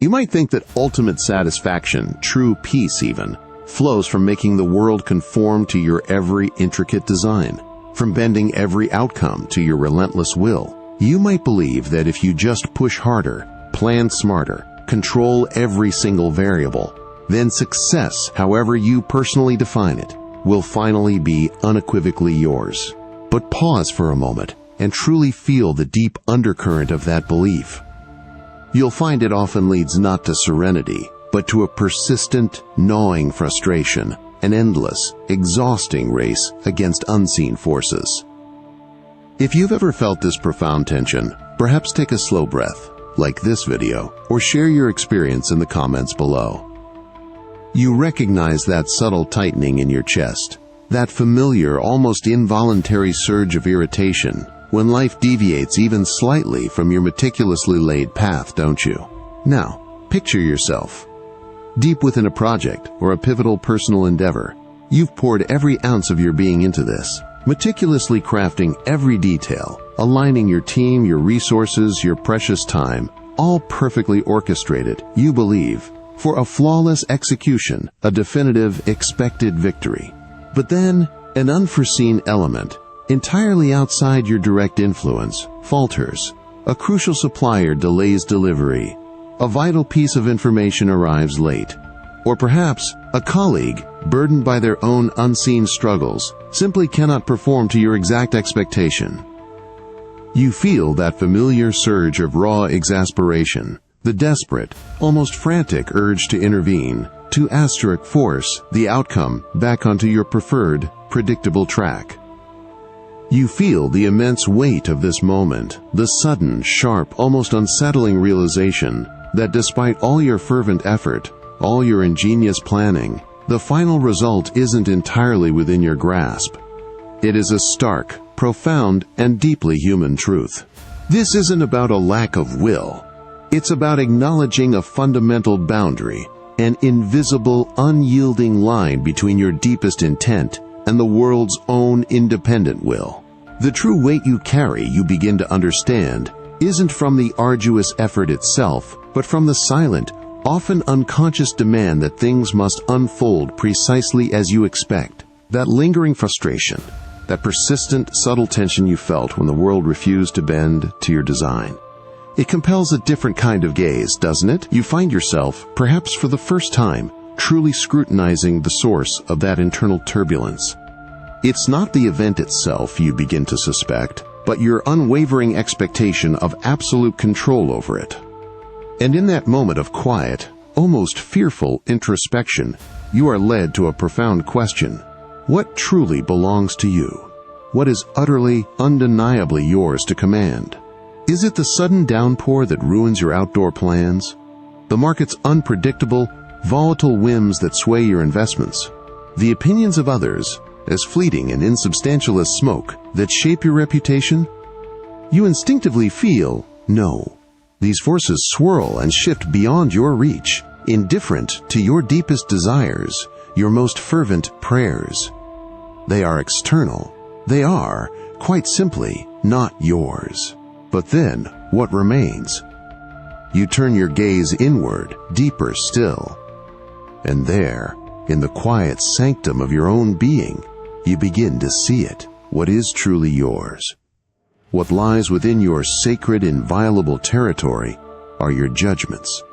You might think that ultimate satisfaction, true peace even, flows from making the world conform to your every intricate design, from bending every outcome to your relentless will. You might believe that if you just push harder, plan smarter, control every single variable, then success, however you personally define it, will finally be unequivocally yours. But pause for a moment and truly feel the deep undercurrent of that belief. You'll find it often leads not to serenity, but to a persistent, gnawing frustration, an endless, exhausting race against unseen forces. If you've ever felt this profound tension, perhaps take a slow breath, like this video, or share your experience in the comments below. You recognize that subtle tightening in your chest, that familiar, almost involuntary surge of irritation when life deviates even slightly from your meticulously laid path, don't you? Now, picture yourself deep within a project or a pivotal personal endeavor. You've poured every ounce of your being into this, meticulously crafting every detail, aligning your team, your resources, your precious time, all perfectly orchestrated, you believe, for a flawless execution, a definitive, expected victory. But then, an unforeseen element, entirely outside your direct influence, falters. A crucial supplier delays delivery. A vital piece of information arrives late. Or perhaps, a colleague, burdened by their own unseen struggles, simply cannot perform to your exact expectation. You feel that familiar surge of raw exasperation, the desperate, almost frantic urge to intervene, to force the outcome back onto your preferred, predictable track. You feel the immense weight of this moment, the sudden, sharp, almost unsettling realization that despite all your fervent effort, all your ingenious planning, the final result isn't entirely within your grasp. It is a stark, profound, and deeply human truth. This isn't about a lack of will. It's about acknowledging a fundamental boundary, an invisible, unyielding line between your deepest intent and the world's own independent will. The true weight you carry, you begin to understand, isn't from the arduous effort itself, but from the silent, often unconscious demand that things must unfold precisely as you expect. That lingering frustration, that persistent, subtle tension you felt when the world refused to bend to your design. It compels a different kind of gaze, doesn't it? You find yourself, perhaps for the first time, truly scrutinizing the source of that internal turbulence. It's not the event itself you begin to suspect, but your unwavering expectation of absolute control over it. And in that moment of quiet, almost fearful introspection, you are led to a profound question. What truly belongs to you? What is utterly, undeniably yours to command? Is it the sudden downpour that ruins your outdoor plans? The market's unpredictable, volatile whims that sway your investments? The opinions of others, as fleeting and insubstantial as smoke, that shape your reputation? You instinctively feel, no. These forces swirl and shift beyond your reach, indifferent to your deepest desires, your most fervent prayers. They are external. They are, quite simply, not yours. But then, what remains? You turn your gaze inward, deeper still. And there, in the quiet sanctum of your own being, you begin to see it, what is truly yours. What lies within your sacred, inviolable territory are your judgments,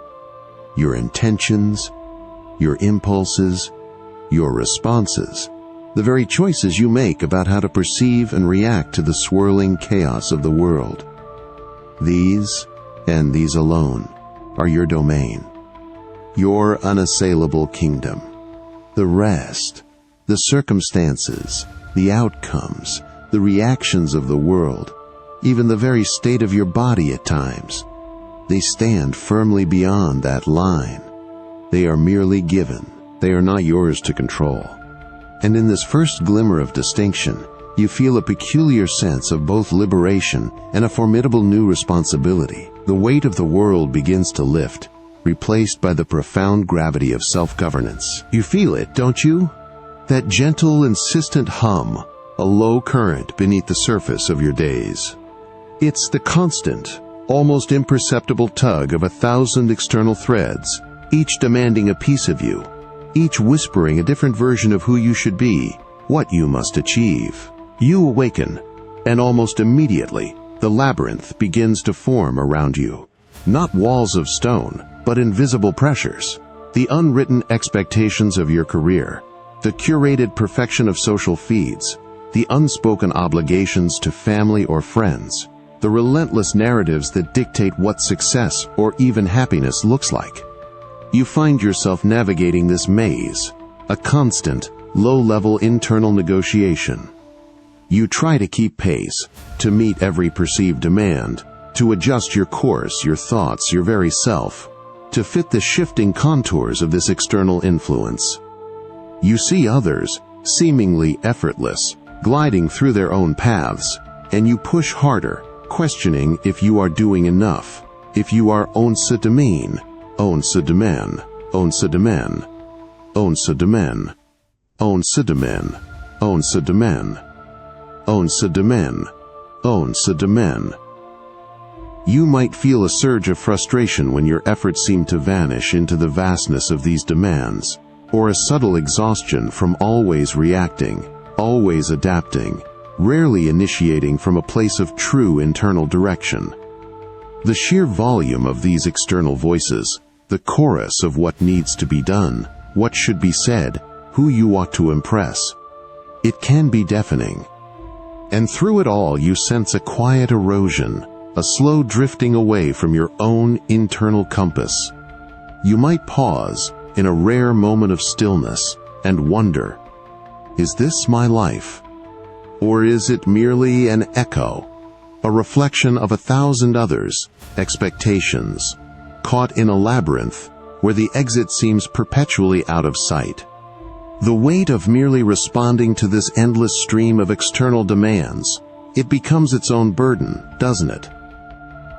your intentions, your impulses, your responses, the very choices you make about how to perceive and react to the swirling chaos of the world. These, and these alone, are your domain, your unassailable kingdom. The rest, the circumstances, the outcomes, the reactions of the world, even the very state of your body at times, they stand firmly beyond that line. They are merely given. They are not yours to control. And in this first glimmer of distinction, you feel a peculiar sense of both liberation and a formidable new responsibility. The weight of the world begins to lift, replaced by the profound gravity of self-governance. You feel it, don't you? That gentle, insistent hum, a low current beneath the surface of your days. It's the constant, almost imperceptible tug of 1,000 external threads, each demanding a piece of you, each whispering a different version of who you should be, what you must achieve. You awaken, and almost immediately, the labyrinth begins to form around you. Not walls of stone, but invisible pressures. The unwritten expectations of your career, the curated perfection of social feeds, the unspoken obligations to family or friends, the relentless narratives that dictate what success or even happiness looks like. You find yourself navigating this maze, a constant, low-level internal negotiation. You try to keep pace, to meet every perceived demand, to adjust your course, your thoughts, your very self, to fit the shifting contours of this external influence. You see others, seemingly effortless, gliding through their own paths, and you push harder, questioning if you are doing enough, if you are onse demen, onse demen, onse demen, onse demen, onse demen, onse demen, onse demen, onse demen. You might feel a surge of frustration when your efforts seem to vanish into the vastness of these demands, or a subtle exhaustion from always reacting, always adapting, rarely initiating from a place of true internal direction. The sheer volume of these external voices, the chorus of what needs to be done, what should be said, who you ought to impress, it can be deafening. And through it all you sense a quiet erosion, a slow drifting away from your own internal compass. You might pause in a rare moment of stillness and wonder, is this my life? Or is it merely an echo, a reflection of 1,000 others' expectations, caught in a labyrinth where the exit seems perpetually out of sight? The weight of merely responding to this endless stream of external demands, it becomes its own burden, doesn't it?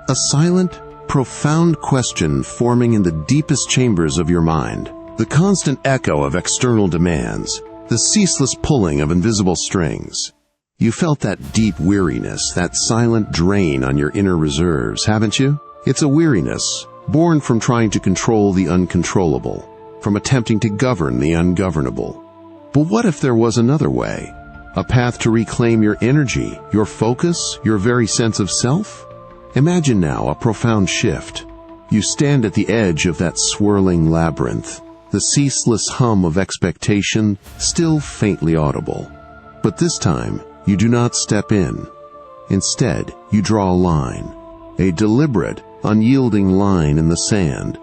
A silent, profound question forming in the deepest chambers of your mind. The constant echo of external demands, the ceaseless pulling of invisible strings. You felt that deep weariness, that silent drain on your inner reserves, haven't you? It's a weariness born from trying to control the uncontrollable, from attempting to govern the ungovernable. But what if there was another way? A path to reclaim your energy, your focus, your very sense of self? Imagine now a profound shift. You stand at the edge of that swirling labyrinth, the ceaseless hum of expectation still faintly audible. But this time, you do not step in. Instead, you draw a line, a deliberate, unyielding line in the sand.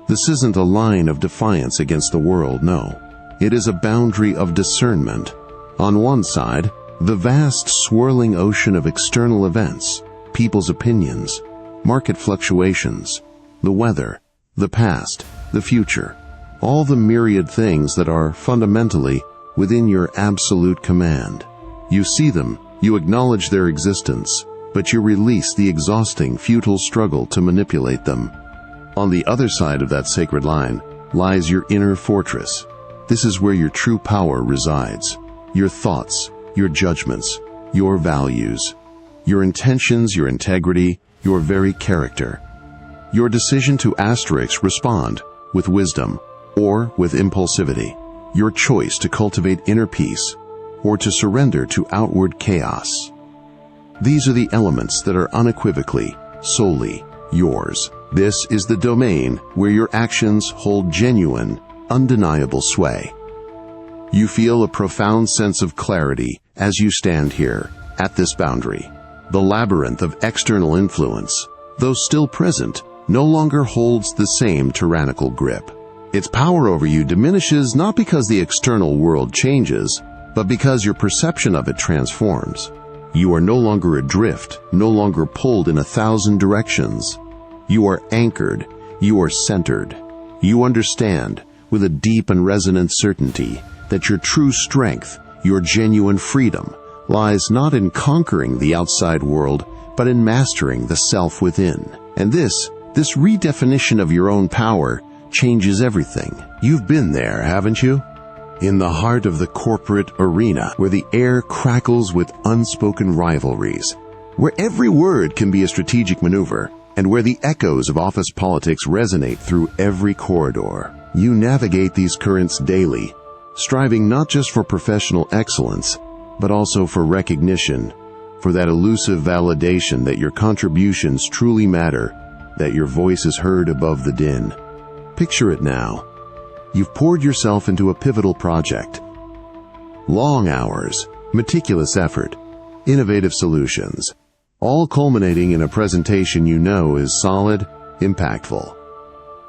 This isn't a line of defiance against the world, no. It is a boundary of discernment. On one side, the vast swirling ocean of external events, people's opinions, market fluctuations, the weather, the past, the future, all the myriad things that are fundamentally within your absolute command. You see them, you acknowledge their existence, but you release the exhausting, futile struggle to manipulate them. On the other side of that sacred line lies your inner fortress. This is where your true power resides. Your thoughts, your judgments, your values, your intentions, your integrity, your very character. Your decision to respond with wisdom or with impulsivity. Your choice to cultivate inner peace or to surrender to outward chaos. These are the elements that are unequivocally, solely yours. This is the domain where your actions hold genuine, undeniable sway. You feel a profound sense of clarity as you stand here, at this boundary. The labyrinth of external influence, though still present, no longer holds the same tyrannical grip. Its power over you diminishes not because the external world changes, but because your perception of it transforms. You are no longer adrift, no longer pulled in 1,000 directions. You are anchored, you are centered. You understand, with a deep and resonant certainty, that your true strength, your genuine freedom, lies not in conquering the outside world, but in mastering the self within. And this redefinition of your own power changes everything. You've been there, haven't you? In the heart of the corporate arena, where the air crackles with unspoken rivalries, where every word can be a strategic maneuver, and where the echoes of office politics resonate through every corridor. You navigate these currents daily, striving not just for professional excellence, but also for recognition, for that elusive validation that your contributions truly matter, that your voice is heard above the din. Picture it now. You've poured yourself into a pivotal project. Long hours, meticulous effort, innovative solutions, all culminating in a presentation you know is solid, impactful.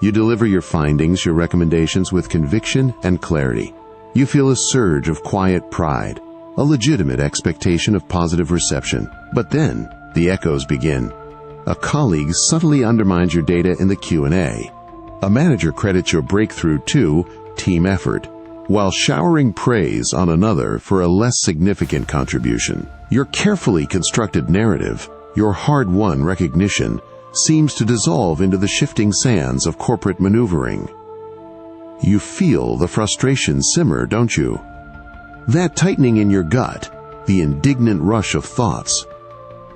You deliver your findings, your recommendations with conviction and clarity. You feel a surge of quiet pride, a legitimate expectation of positive reception. But then, the echoes begin. A colleague subtly undermines your data in the Q&A. A manager credits your breakthrough to team effort, while showering praise on another for a less significant contribution. Your carefully constructed narrative, your hard-won recognition, seems to dissolve into the shifting sands of corporate maneuvering. You feel the frustration simmer, don't you? That tightening in your gut, the indignant rush of thoughts.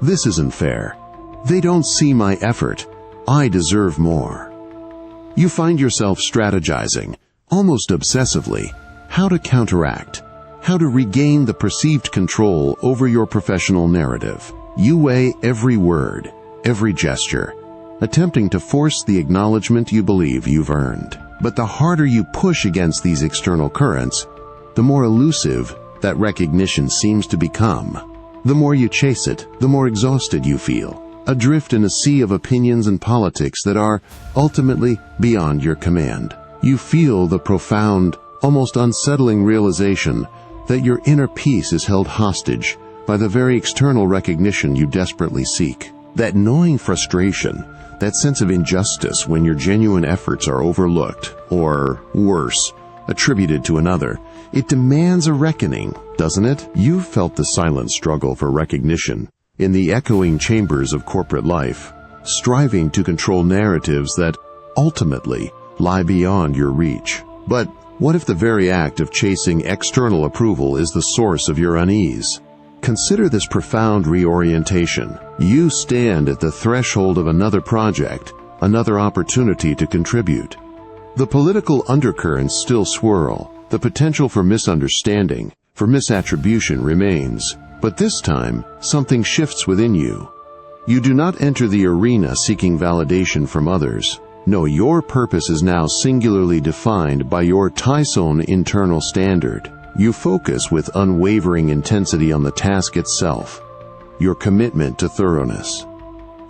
This isn't fair. They don't see my effort. I deserve more. You find yourself strategizing, almost obsessively, how to counteract, how to regain the perceived control over your professional narrative. You weigh every word, every gesture, attempting to force the acknowledgement you believe you've earned. But the harder you push against these external currents, the more elusive that recognition seems to become. The more you chase it, the more exhausted you feel, adrift in a sea of opinions and politics that are ultimately beyond your command. You feel the profound, almost unsettling realization that your inner peace is held hostage by the very external recognition you desperately seek. That gnawing frustration, that sense of injustice when your genuine efforts are overlooked, or worse, attributed to another, it demands a reckoning, doesn't it? You've felt the silent struggle for recognition in the echoing chambers of corporate life, striving to control narratives that ultimately lie beyond your reach. But what if the very act of chasing external approval is the source of your unease? Consider this profound reorientation. You stand at the threshold of another project, another opportunity to contribute. The political undercurrents still swirl. The potential for misunderstanding, for misattribution remains. But this time, something shifts within you. You do not enter the arena seeking validation from others. No, your purpose is now singularly defined by your Tyson internal standard. You focus with unwavering intensity on the task itself, your commitment to thoroughness,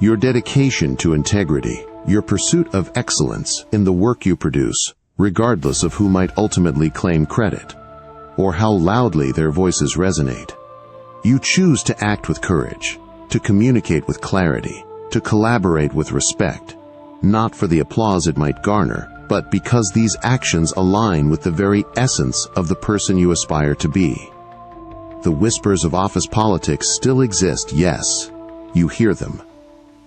your dedication to integrity, your pursuit of excellence in the work you produce, regardless of who might ultimately claim credit, or how loudly their voices resonate. You choose to act with courage, to communicate with clarity, to collaborate with respect, not for the applause it might garner, but because these actions align with the very essence of the person you aspire to be. The whispers of office politics still exist, yes, you hear them,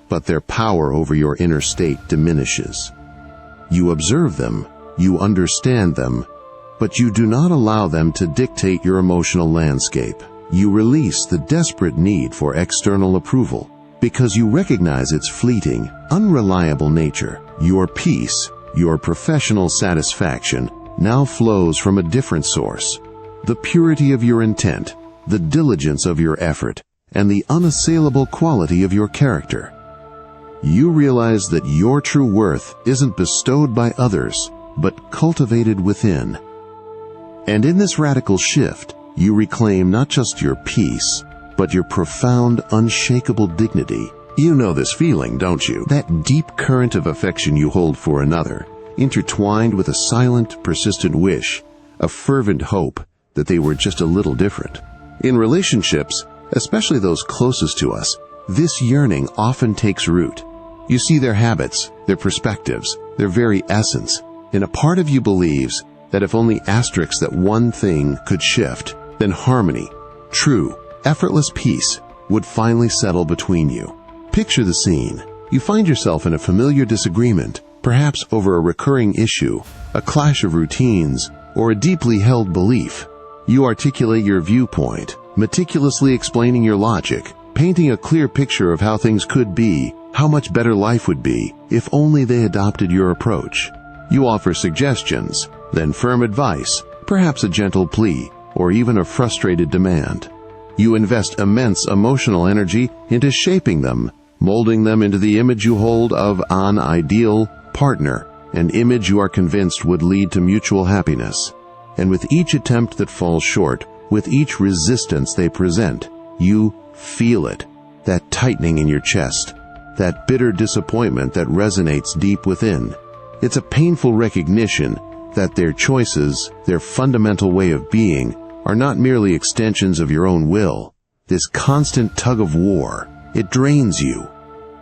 but their power over your inner state diminishes. You observe them, you understand them, but you do not allow them to dictate your emotional landscape. You release the desperate need for external approval because you recognize its fleeting, unreliable nature. Your peace, your professional satisfaction, now flows from a different source. The purity of your intent, the diligence of your effort, and the unassailable quality of your character. You realize that your true worth isn't bestowed by others, but cultivated within. And in this radical shift, you reclaim not just your peace, but your profound, unshakable dignity. You know this feeling, don't you? That deep current of affection you hold for another, intertwined with a silent, persistent wish, a fervent hope that they were just a little different. In relationships, especially those closest to us, this yearning often takes root. You see their habits, their perspectives, their very essence, and a part of you believes that if only that one thing could shift, then harmony, true, effortless peace, would finally settle between you. Picture the scene. You find yourself in a familiar disagreement, perhaps over a recurring issue, a clash of routines, or a deeply held belief. You articulate your viewpoint, meticulously explaining your logic, painting a clear picture of how things could be, how much better life would be if only they adopted your approach. You offer suggestions, then firm advice, perhaps a gentle plea, or even a frustrated demand. You invest immense emotional energy into shaping them, molding them into the image you hold of an ideal partner, an image you are convinced would lead to mutual happiness. And with each attempt that falls short, with each resistance they present, you feel it, that tightening in your chest, that bitter disappointment that resonates deep within. It's a painful recognition that their choices, their fundamental way of being, are not merely extensions of your own will. This constant tug of war, it drains you.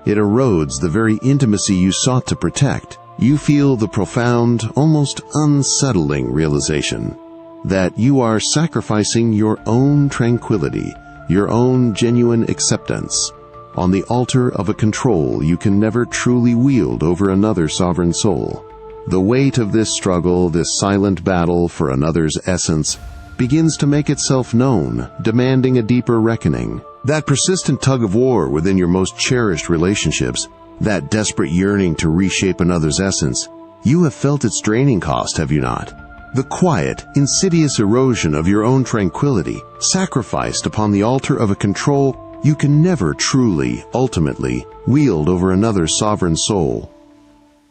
It erodes the very intimacy you sought to protect. You feel the profound, almost unsettling realization that you are sacrificing your own tranquility, your own genuine acceptance, on the altar of a control you can never truly wield over another sovereign soul. The weight of this struggle, this silent battle for another's essence, begins to make itself known, demanding a deeper reckoning. That persistent tug of war within your most cherished relationships, that desperate yearning to reshape another's essence, you have felt its draining cost, have you not? The quiet, insidious erosion of your own tranquility, sacrificed upon the altar of a control you can never truly, ultimately, wield over another sovereign soul.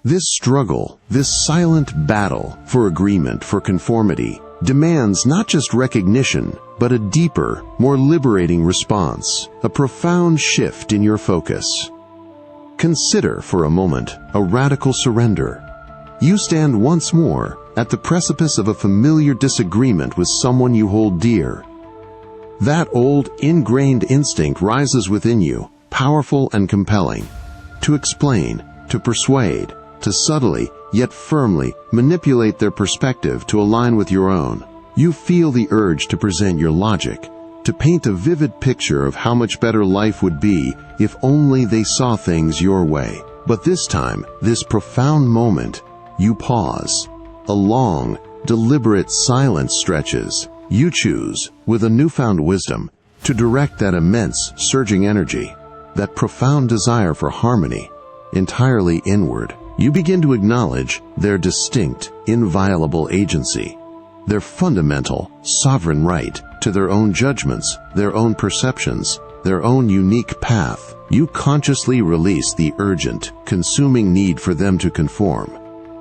This struggle, this silent battle for agreement, for conformity, demands not just recognition, but a deeper, more liberating response, a profound shift in your focus. Consider for a moment a radical surrender. You stand once more at the precipice of a familiar disagreement with someone you hold dear. That old, ingrained instinct rises within you, powerful and compelling, to explain, to persuade, to subtly, yet firmly, manipulate their perspective to align with your own. You feel the urge to present your logic, to paint a vivid picture of how much better life would be if only they saw things your way. But this time, this profound moment, you pause. A long, deliberate silence stretches. You choose, with a newfound wisdom, to direct that immense, surging energy, that profound desire for harmony, entirely inward. You begin to acknowledge their distinct, inviolable agency, their fundamental, sovereign right to their own judgments, their own perceptions, their own unique path. You consciously release the urgent, consuming need for them to conform.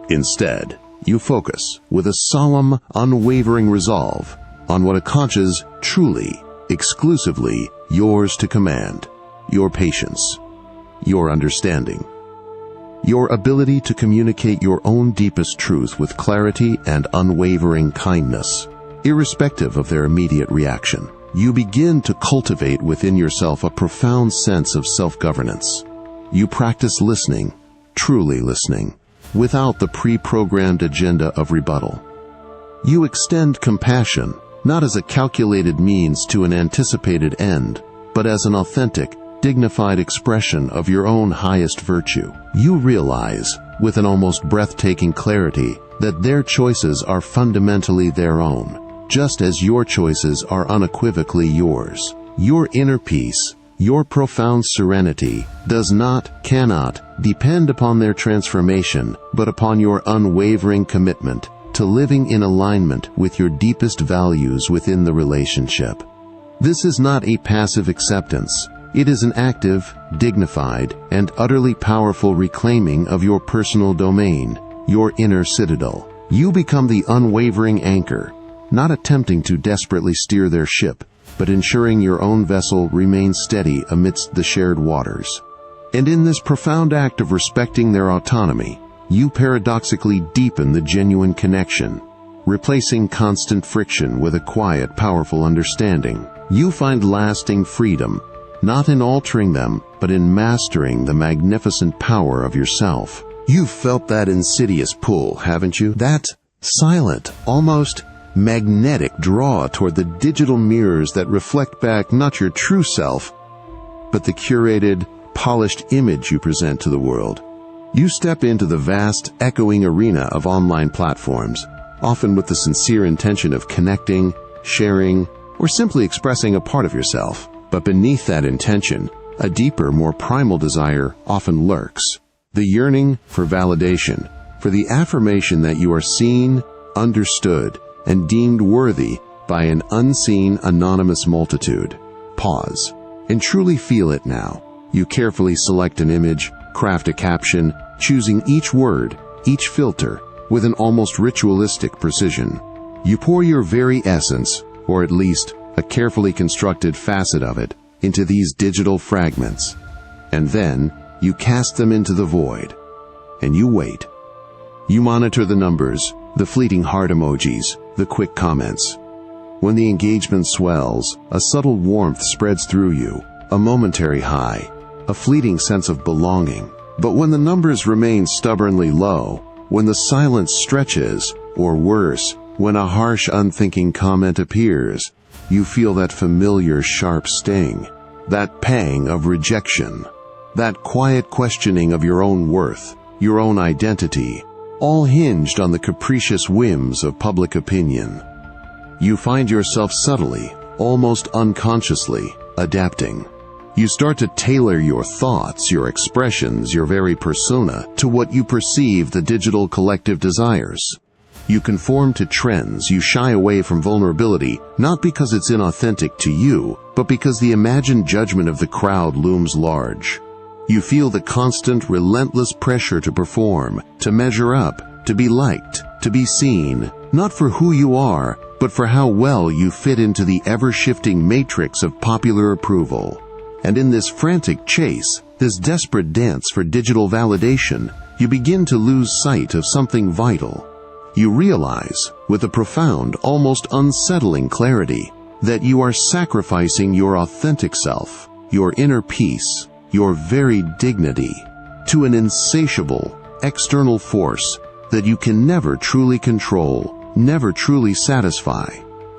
Instead, you focus, with a solemn, unwavering resolve, on what a conscious, truly, exclusively yours to command: your patience, your understanding, your ability to communicate your own deepest truth with clarity and unwavering kindness, irrespective of their immediate reaction. You begin to cultivate within yourself a profound sense of self-governance. You practice listening, truly listening, without the pre-programmed agenda of rebuttal. You extend compassion, not as a calculated means to an anticipated end, but as an authentic, dignified expression of your own highest virtue. You realize, with an almost breathtaking clarity, that their choices are fundamentally their own, just as your choices are unequivocally yours. Your inner peace, your profound serenity, does not, cannot, depend upon their transformation, but upon your unwavering commitment to living in alignment with your deepest values within the relationship. This is not a passive acceptance. It is an active, dignified, and utterly powerful reclaiming of your personal domain, your inner citadel. You become the unwavering anchor, not attempting to desperately steer their ship, but ensuring your own vessel remains steady amidst the shared waters. And in this profound act of respecting their autonomy, you paradoxically deepen the genuine connection, replacing constant friction with a quiet, powerful understanding. You find lasting freedom, not in altering them, but in mastering the magnificent power of yourself. You've felt that insidious pull, haven't you? That silent, almost magnetic draw toward the digital mirrors that reflect back not your true self, but the curated, polished image you present to the world. You step into the vast, echoing arena of online platforms, often with the sincere intention of connecting, sharing, or simply expressing a part of yourself. But beneath that intention, a deeper, more primal desire often lurks. The yearning for validation, for the affirmation that you are seen, understood, and deemed worthy by an unseen, anonymous multitude. Pause and truly feel it now. You carefully select an image, craft a caption, choosing each word, each filter, with an almost ritualistic precision. You pour your very essence, or at least a carefully constructed facet of it, into these digital fragments. And then you cast them into the void. And you wait. You monitor the numbers, the fleeting heart emojis, the quick comments. When the engagement swells, a subtle warmth spreads through you, a momentary high, a fleeting sense of belonging. But when the numbers remain stubbornly low, when the silence stretches, or worse, when a harsh, unthinking comment appears, you feel that familiar sharp sting, that pang of rejection, that quiet questioning of your own worth, your own identity, all hinged on the capricious whims of public opinion. You find yourself subtly, almost unconsciously, adapting. You start to tailor your thoughts, your expressions, your very persona to what you perceive the digital collective desires. You conform to trends, you shy away from vulnerability, not because it's inauthentic to you, but because the imagined judgment of the crowd looms large. You feel the constant, relentless pressure to perform, to measure up, to be liked, to be seen, not for who you are, but for how well you fit into the ever-shifting matrix of popular approval. And in this frantic chase, this desperate dance for digital validation, you begin to lose sight of something vital. You realize, with a profound, almost unsettling clarity, that you are sacrificing your authentic self, your inner peace, your very dignity, to an insatiable, external force that you can never truly control, never truly satisfy.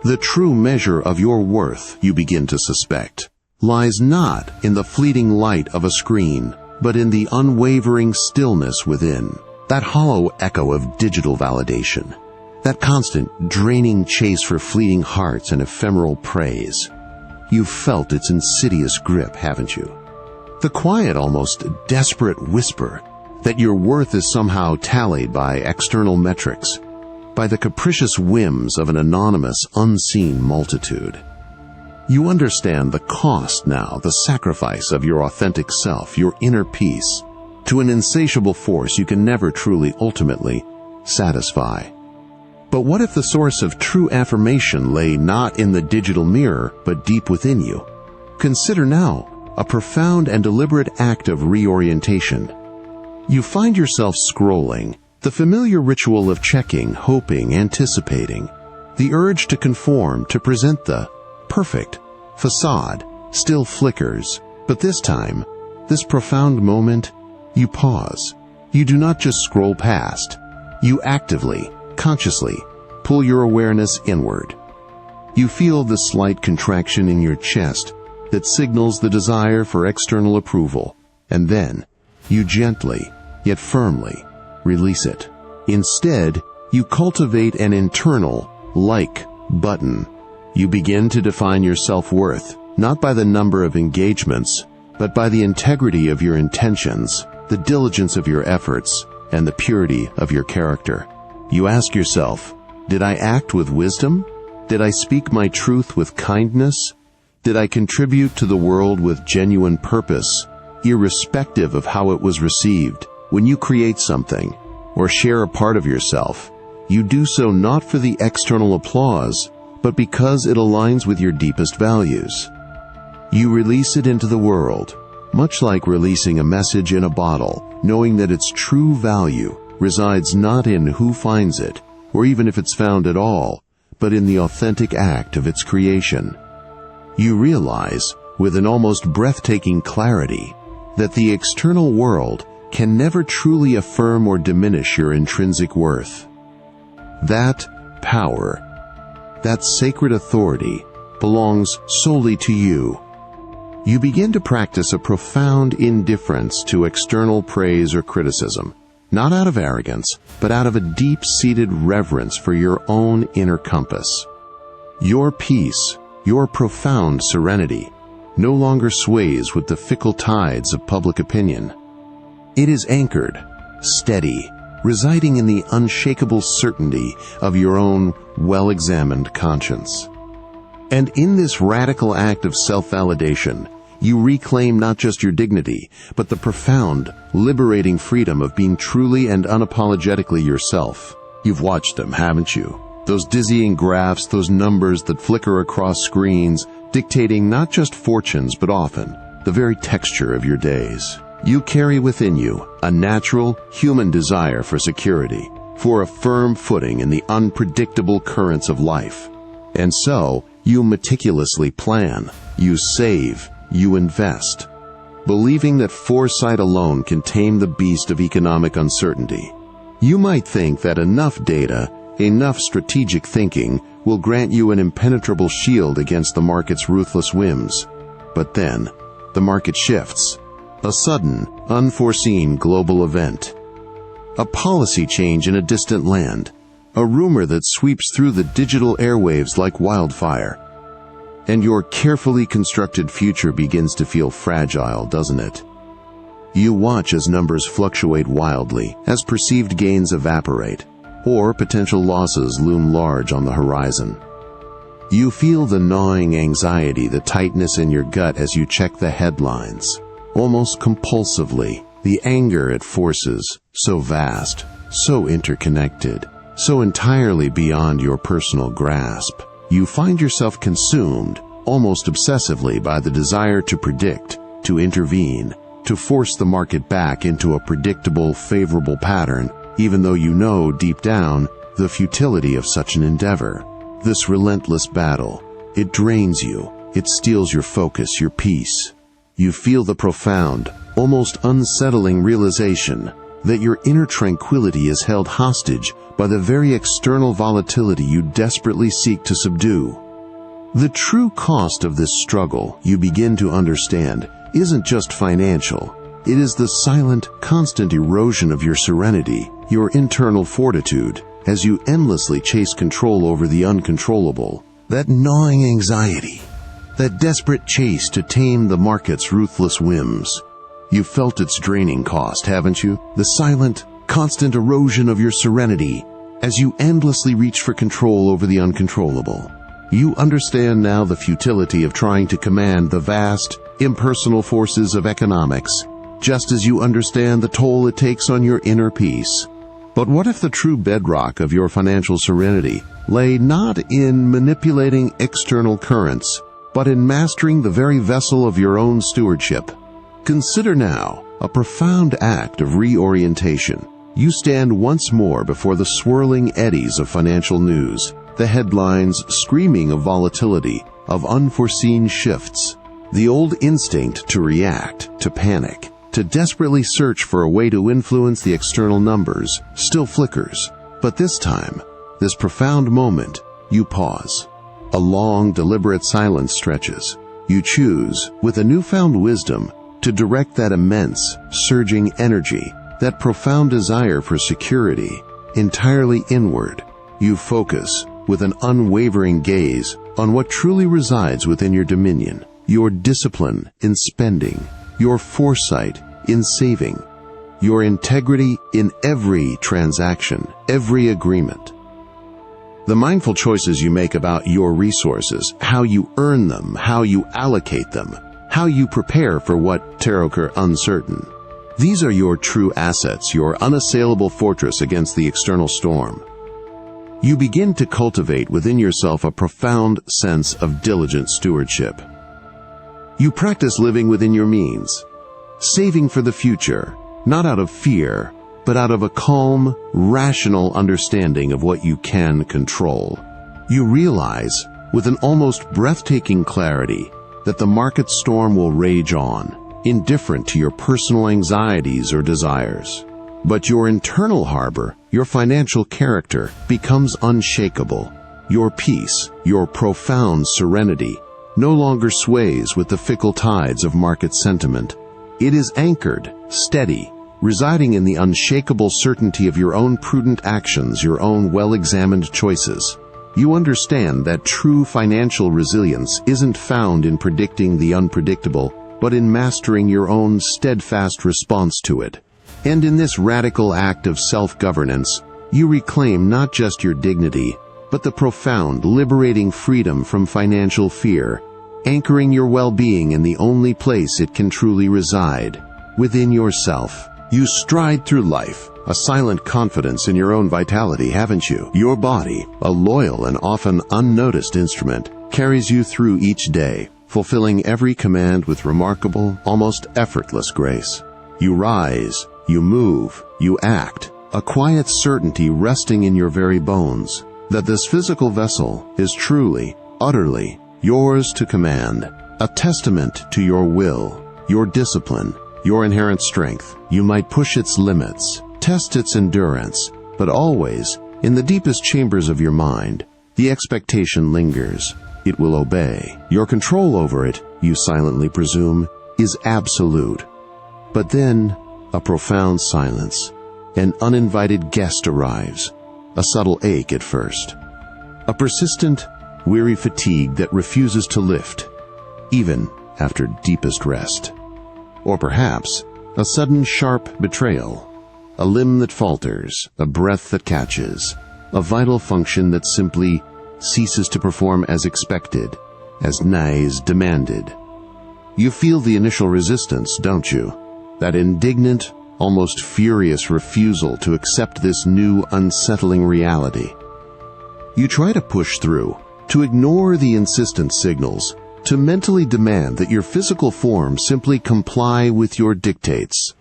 The true measure of your worth, you begin to suspect, lies not in the fleeting light of a screen, but in the unwavering stillness within. That hollow echo of digital validation, that constant, draining chase for fleeting hearts and ephemeral praise. You've felt its insidious grip, haven't you? The quiet, almost desperate whisper that your worth is somehow tallied by external metrics, by the capricious whims of an anonymous, unseen multitude. You understand the cost now, the sacrifice of your authentic self, your inner peace, to an insatiable force you can never truly, ultimately, satisfy. But what if the source of true affirmation lay not in the digital mirror, but deep within you? Consider now a profound and deliberate act of reorientation. You find yourself scrolling, the familiar ritual of checking, hoping, anticipating. The urge to conform, to present the perfect facade, still flickers. But this time, this profound moment, you pause. You do not just scroll past. You actively, consciously, pull your awareness inward. You feel the slight contraction in your chest that signals the desire for external approval, and then you gently, yet firmly, release it. Instead, you cultivate an internal like button. You begin to define your self-worth, not by the number of engagements, but by the integrity of your intentions, the diligence of your efforts, and the purity of your character. You ask yourself, did I act with wisdom? Did I speak my truth with kindness? Did I contribute to the world with genuine purpose, irrespective of how it was received? When you create something, or share a part of yourself, you do so not for the external applause, but because it aligns with your deepest values. You release it into the world, much like releasing a message in a bottle, knowing that its true value resides not in who finds it, or even if it's found at all, but in the authentic act of its creation. You realize, with an almost breathtaking clarity, that the external world can never truly affirm or diminish your intrinsic worth. That power, that sacred authority, belongs solely to you. You begin to practice a profound indifference to external praise or criticism, not out of arrogance, but out of a deep-seated reverence for your own inner compass. Your peace, your profound serenity, no longer sways with the fickle tides of public opinion. It is anchored, steady, residing in the unshakable certainty of your own well-examined conscience. And in this radical act of self-validation, you reclaim not just your dignity, but the profound, liberating freedom of being truly and unapologetically yourself. You've watched them, haven't you? Those dizzying graphs, those numbers that flicker across screens, dictating not just fortunes, but often the very texture of your days. You carry within you a natural, human desire for security, for a firm footing in the unpredictable currents of life. And so, you meticulously plan, you save, you invest, believing that foresight alone can tame the beast of economic uncertainty. You might think that enough data, enough strategic thinking will grant you an impenetrable shield against the market's ruthless whims. But then, the market shifts. A sudden, unforeseen global event. A policy change in a distant land. A rumor that sweeps through the digital airwaves like wildfire. And your carefully constructed future begins to feel fragile, doesn't it? You watch as numbers fluctuate wildly, as perceived gains evaporate, or potential losses loom large on the horizon. You feel the gnawing anxiety, the tightness in your gut as you check the headlines. Almost compulsively, the anger at forces so vast, so interconnected, so entirely beyond your personal grasp. You find yourself consumed, almost obsessively, by the desire to predict, to intervene, to force the market back into a predictable, favorable pattern, even though you know deep down the futility of such an endeavor. This relentless battle, it drains you, it steals your focus, your peace. You feel the profound, almost unsettling realization that your inner tranquility is held hostage by the very external volatility you desperately seek to subdue. The true cost of this struggle, you begin to understand, isn't just financial. It is the silent, constant erosion of your serenity, your internal fortitude, as you endlessly chase control over the uncontrollable. That gnawing anxiety, that desperate chase to tame the market's ruthless whims. You've felt its draining cost, haven't you? The silent, constant erosion of your serenity as you endlessly reach for control over the uncontrollable. You understand now the futility of trying to command the vast, impersonal forces of economics, just as you understand the toll it takes on your inner peace. But what if the true bedrock of your financial serenity lay not in manipulating external currents, but in mastering the very vessel of your own stewardship? Consider now a profound act of reorientation. You stand once more before the swirling eddies of financial news, the headlines screaming of volatility, of unforeseen shifts. The old instinct to react, to panic, to desperately search for a way to influence the external numbers still flickers. But this time, this profound moment, you pause. A long, deliberate silence stretches. You choose, with a newfound wisdom, to direct that immense, surging energy, that profound desire for security, entirely inward. You focus, with an unwavering gaze, on what truly resides within your dominion, your discipline in spending, your foresight in saving, your integrity in every transaction, every agreement. The mindful choices you make about your resources, how you earn them, how you allocate them, how you prepare for what to occur uncertain. These are your true assets, your unassailable fortress against the external storm. You begin to cultivate within yourself a profound sense of diligent stewardship. You practice living within your means, saving for the future, not out of fear, but out of a calm, rational understanding of what you can control. You realize, with an almost breathtaking clarity, that the market storm will rage on, indifferent to your personal anxieties or desires. But your internal harbor, your financial character, becomes unshakable. Your peace, your profound serenity, no longer sways with the fickle tides of market sentiment. It is anchored, steady, residing in the unshakable certainty of your own prudent actions, your own well-examined choices. you understand that true financial resilience isn't found in predicting the unpredictable, but in mastering your own steadfast response to it. And in this radical act of self-governance, you reclaim not just your dignity, but the profound, liberating freedom from financial fear, anchoring your well-being in the only place it can truly reside, within yourself. You stride through life, a silent confidence in your own vitality, haven't you? Your body, a loyal and often unnoticed instrument, carries you through each day, fulfilling every command with remarkable, almost effortless grace. You rise, you move, you act, a quiet certainty resting in your very bones, that this physical vessel is truly, utterly, yours to command, a testament to your will, your discipline, your inherent strength. You might push its limits, test its endurance, but always, in the deepest chambers of your mind, the expectation lingers. It will obey. Your control over it, you silently presume, is absolute. But then, a profound silence. An uninvited guest arrives. A subtle ache at first. A persistent, weary fatigue that refuses to lift, even after deepest rest. Or perhaps, a sudden sharp betrayal. A limb that falters, a breath that catches, a vital function that simply ceases to perform as expected, as nigh demanded. You feel the initial resistance, don't you? That indignant, almost furious refusal to accept this new, unsettling reality. You try to push through, to ignore the insistent signals, to mentally demand that your physical form simply comply with your dictates.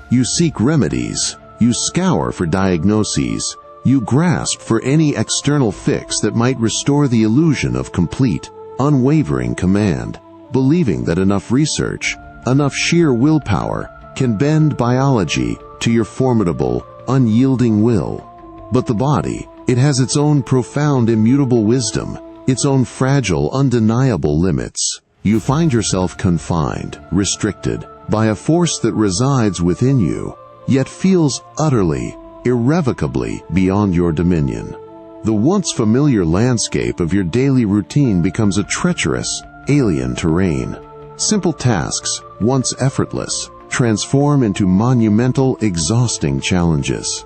You seek remedies, you scour for diagnoses, you grasp for any external fix that might restore the illusion of complete, unwavering command, believing that enough research, enough sheer willpower, can bend biology to your formidable, unyielding will. But the body, it has its own profound, immutable wisdom, its own fragile, undeniable limits. You find yourself confined, restricted, by a force that resides within you, yet feels utterly, irrevocably beyond your dominion. The once familiar landscape of your daily routine becomes a treacherous, alien terrain. Simple tasks, once effortless, transform into monumental, exhausting challenges.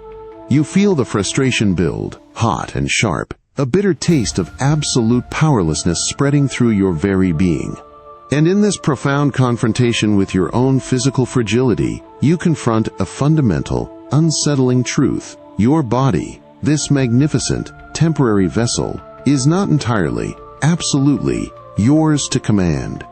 You feel the frustration build, hot and sharp, a bitter taste of absolute powerlessness spreading through your very being. And in this profound confrontation with your own physical fragility, you confront a fundamental, unsettling truth. Your body, this magnificent, temporary vessel, is not entirely, absolutely, yours to command.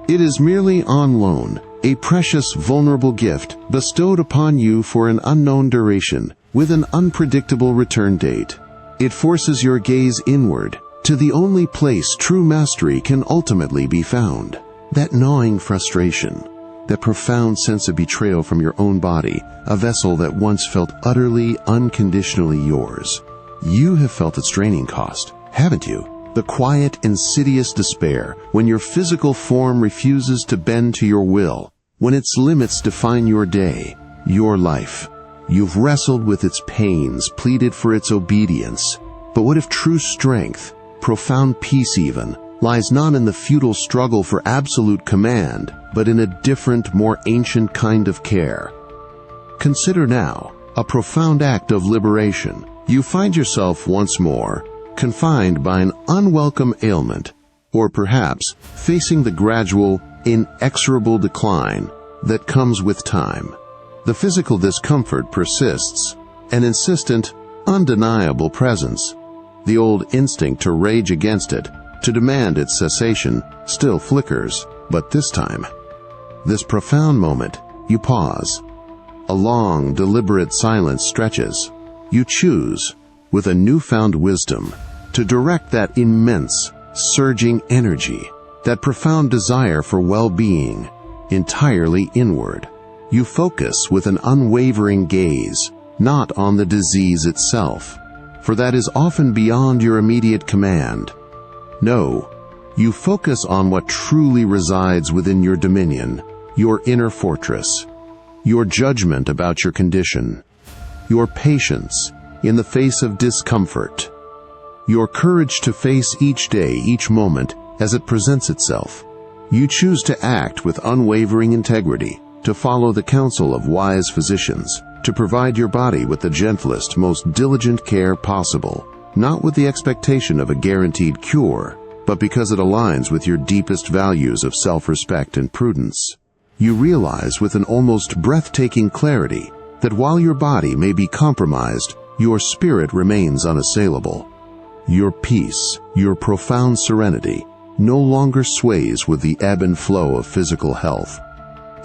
It is merely on loan, a precious, vulnerable gift bestowed upon you for an unknown duration, with an unpredictable return date. It forces your gaze inward, to the only place true mastery can ultimately be found. That gnawing frustration, that profound sense of betrayal from your own body, a vessel that once felt utterly, unconditionally yours. You have felt its draining cost, haven't you? The quiet, insidious despair, when your physical form refuses to bend to your will, when its limits define your day, your life. You've wrestled with its pains, pleaded for its obedience. But what if true strength, profound peace even, lies not in the futile struggle for absolute command, but in a different, more ancient kind of care? Consider now a profound act of liberation. You find yourself once more confined by an unwelcome ailment, or perhaps facing the gradual, inexorable decline that comes with time. The physical discomfort persists, an insistent, undeniable presence. The old instinct to rage against it, to demand its cessation, still flickers, but this time, this profound moment, you pause. A long, deliberate silence stretches. You choose, with a newfound wisdom, to direct that immense, surging energy, that profound desire for well-being, entirely inward. You focus with an unwavering gaze, not on the disease itself, for that is often beyond your immediate command. No, you focus on what truly resides within your dominion, your inner fortress, your judgment about your condition, your patience in the face of discomfort, your courage to face each day, each moment, as it presents itself. You choose to act with unwavering integrity, to follow the counsel of wise physicians, to provide your body with the gentlest, most diligent care possible, not with the expectation of a guaranteed cure, but because it aligns with your deepest values of self-respect and prudence. You realize with an almost breathtaking clarity that while your body may be compromised, your spirit remains unassailable. Your peace, your profound serenity, no longer sways with the ebb and flow of physical health.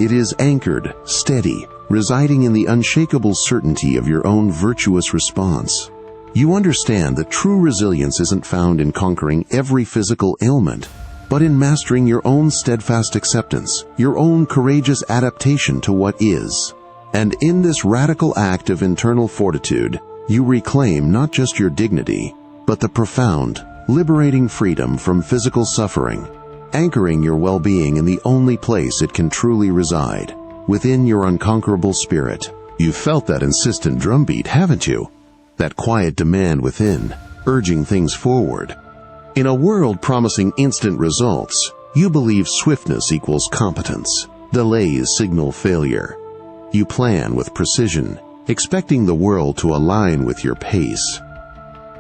It is anchored, steady, residing in the unshakable certainty of your own virtuous response. You understand that true resilience isn't found in conquering every physical ailment, but in mastering your own steadfast acceptance, your own courageous adaptation to what is. And in this radical act of internal fortitude, you reclaim not just your dignity, but the profound, liberating freedom from physical suffering, anchoring your well-being in the only place it can truly reside, within your unconquerable spirit. You've felt that insistent drumbeat, haven't you? That quiet demand within, urging things forward. In a world promising instant results, you believe swiftness equals competence. Delays signal failure. You plan with precision, expecting the world to align with your pace.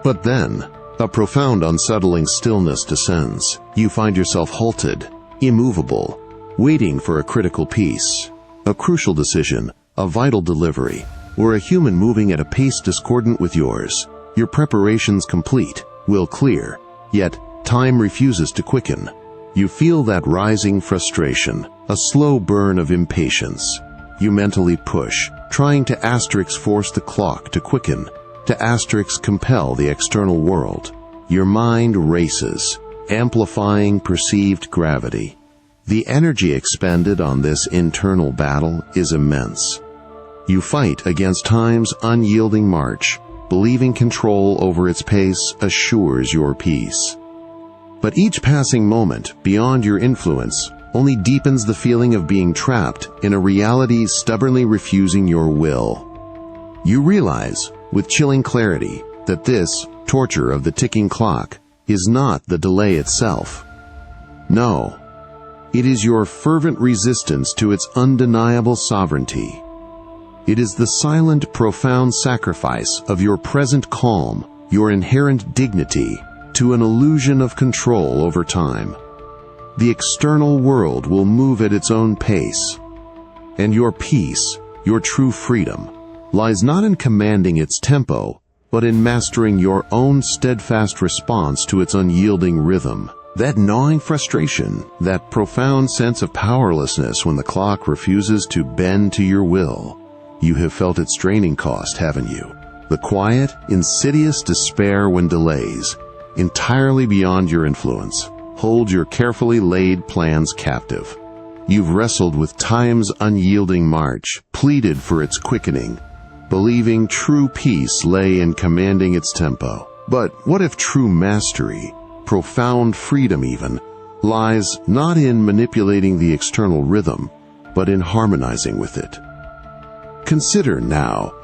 But then, a profound unsettling stillness descends. You find yourself halted, immovable, waiting for a critical piece, a crucial decision, a vital delivery, or a human moving at a pace discordant with yours. Your preparations complete, will clear, yet time refuses to quicken. You feel that rising frustration, a slow burn of impatience. You mentally push, trying to force the clock to quicken, to compel the external world. Your mind races, amplifying perceived gravity. The energy expended on this internal battle is immense. You fight against time's unyielding march, believing control over its pace assures your peace. But each passing moment beyond your influence only deepens the feeling of being trapped in a reality stubbornly refusing your will. You realize, with chilling clarity, that this torture of the ticking clock is not the delay itself. No, it is your fervent resistance to its undeniable sovereignty. It is the silent, profound sacrifice of your present calm, your inherent dignity, to an illusion of control over time. The external world will move at its own pace, and your peace, your true freedom, lies not in commanding its tempo, but in mastering your own steadfast response to its unyielding rhythm. That gnawing frustration, that profound sense of powerlessness when the clock refuses to bend to your will, you have felt its draining cost, haven't you? The quiet, insidious despair when delays, entirely beyond your influence, hold your carefully laid plans captive. You've wrestled with time's unyielding march, pleaded for its quickening, believing true peace lay in commanding its tempo. But what if true mastery, profound freedom even, lies not in manipulating the external rhythm, but in harmonizing with it? Consider now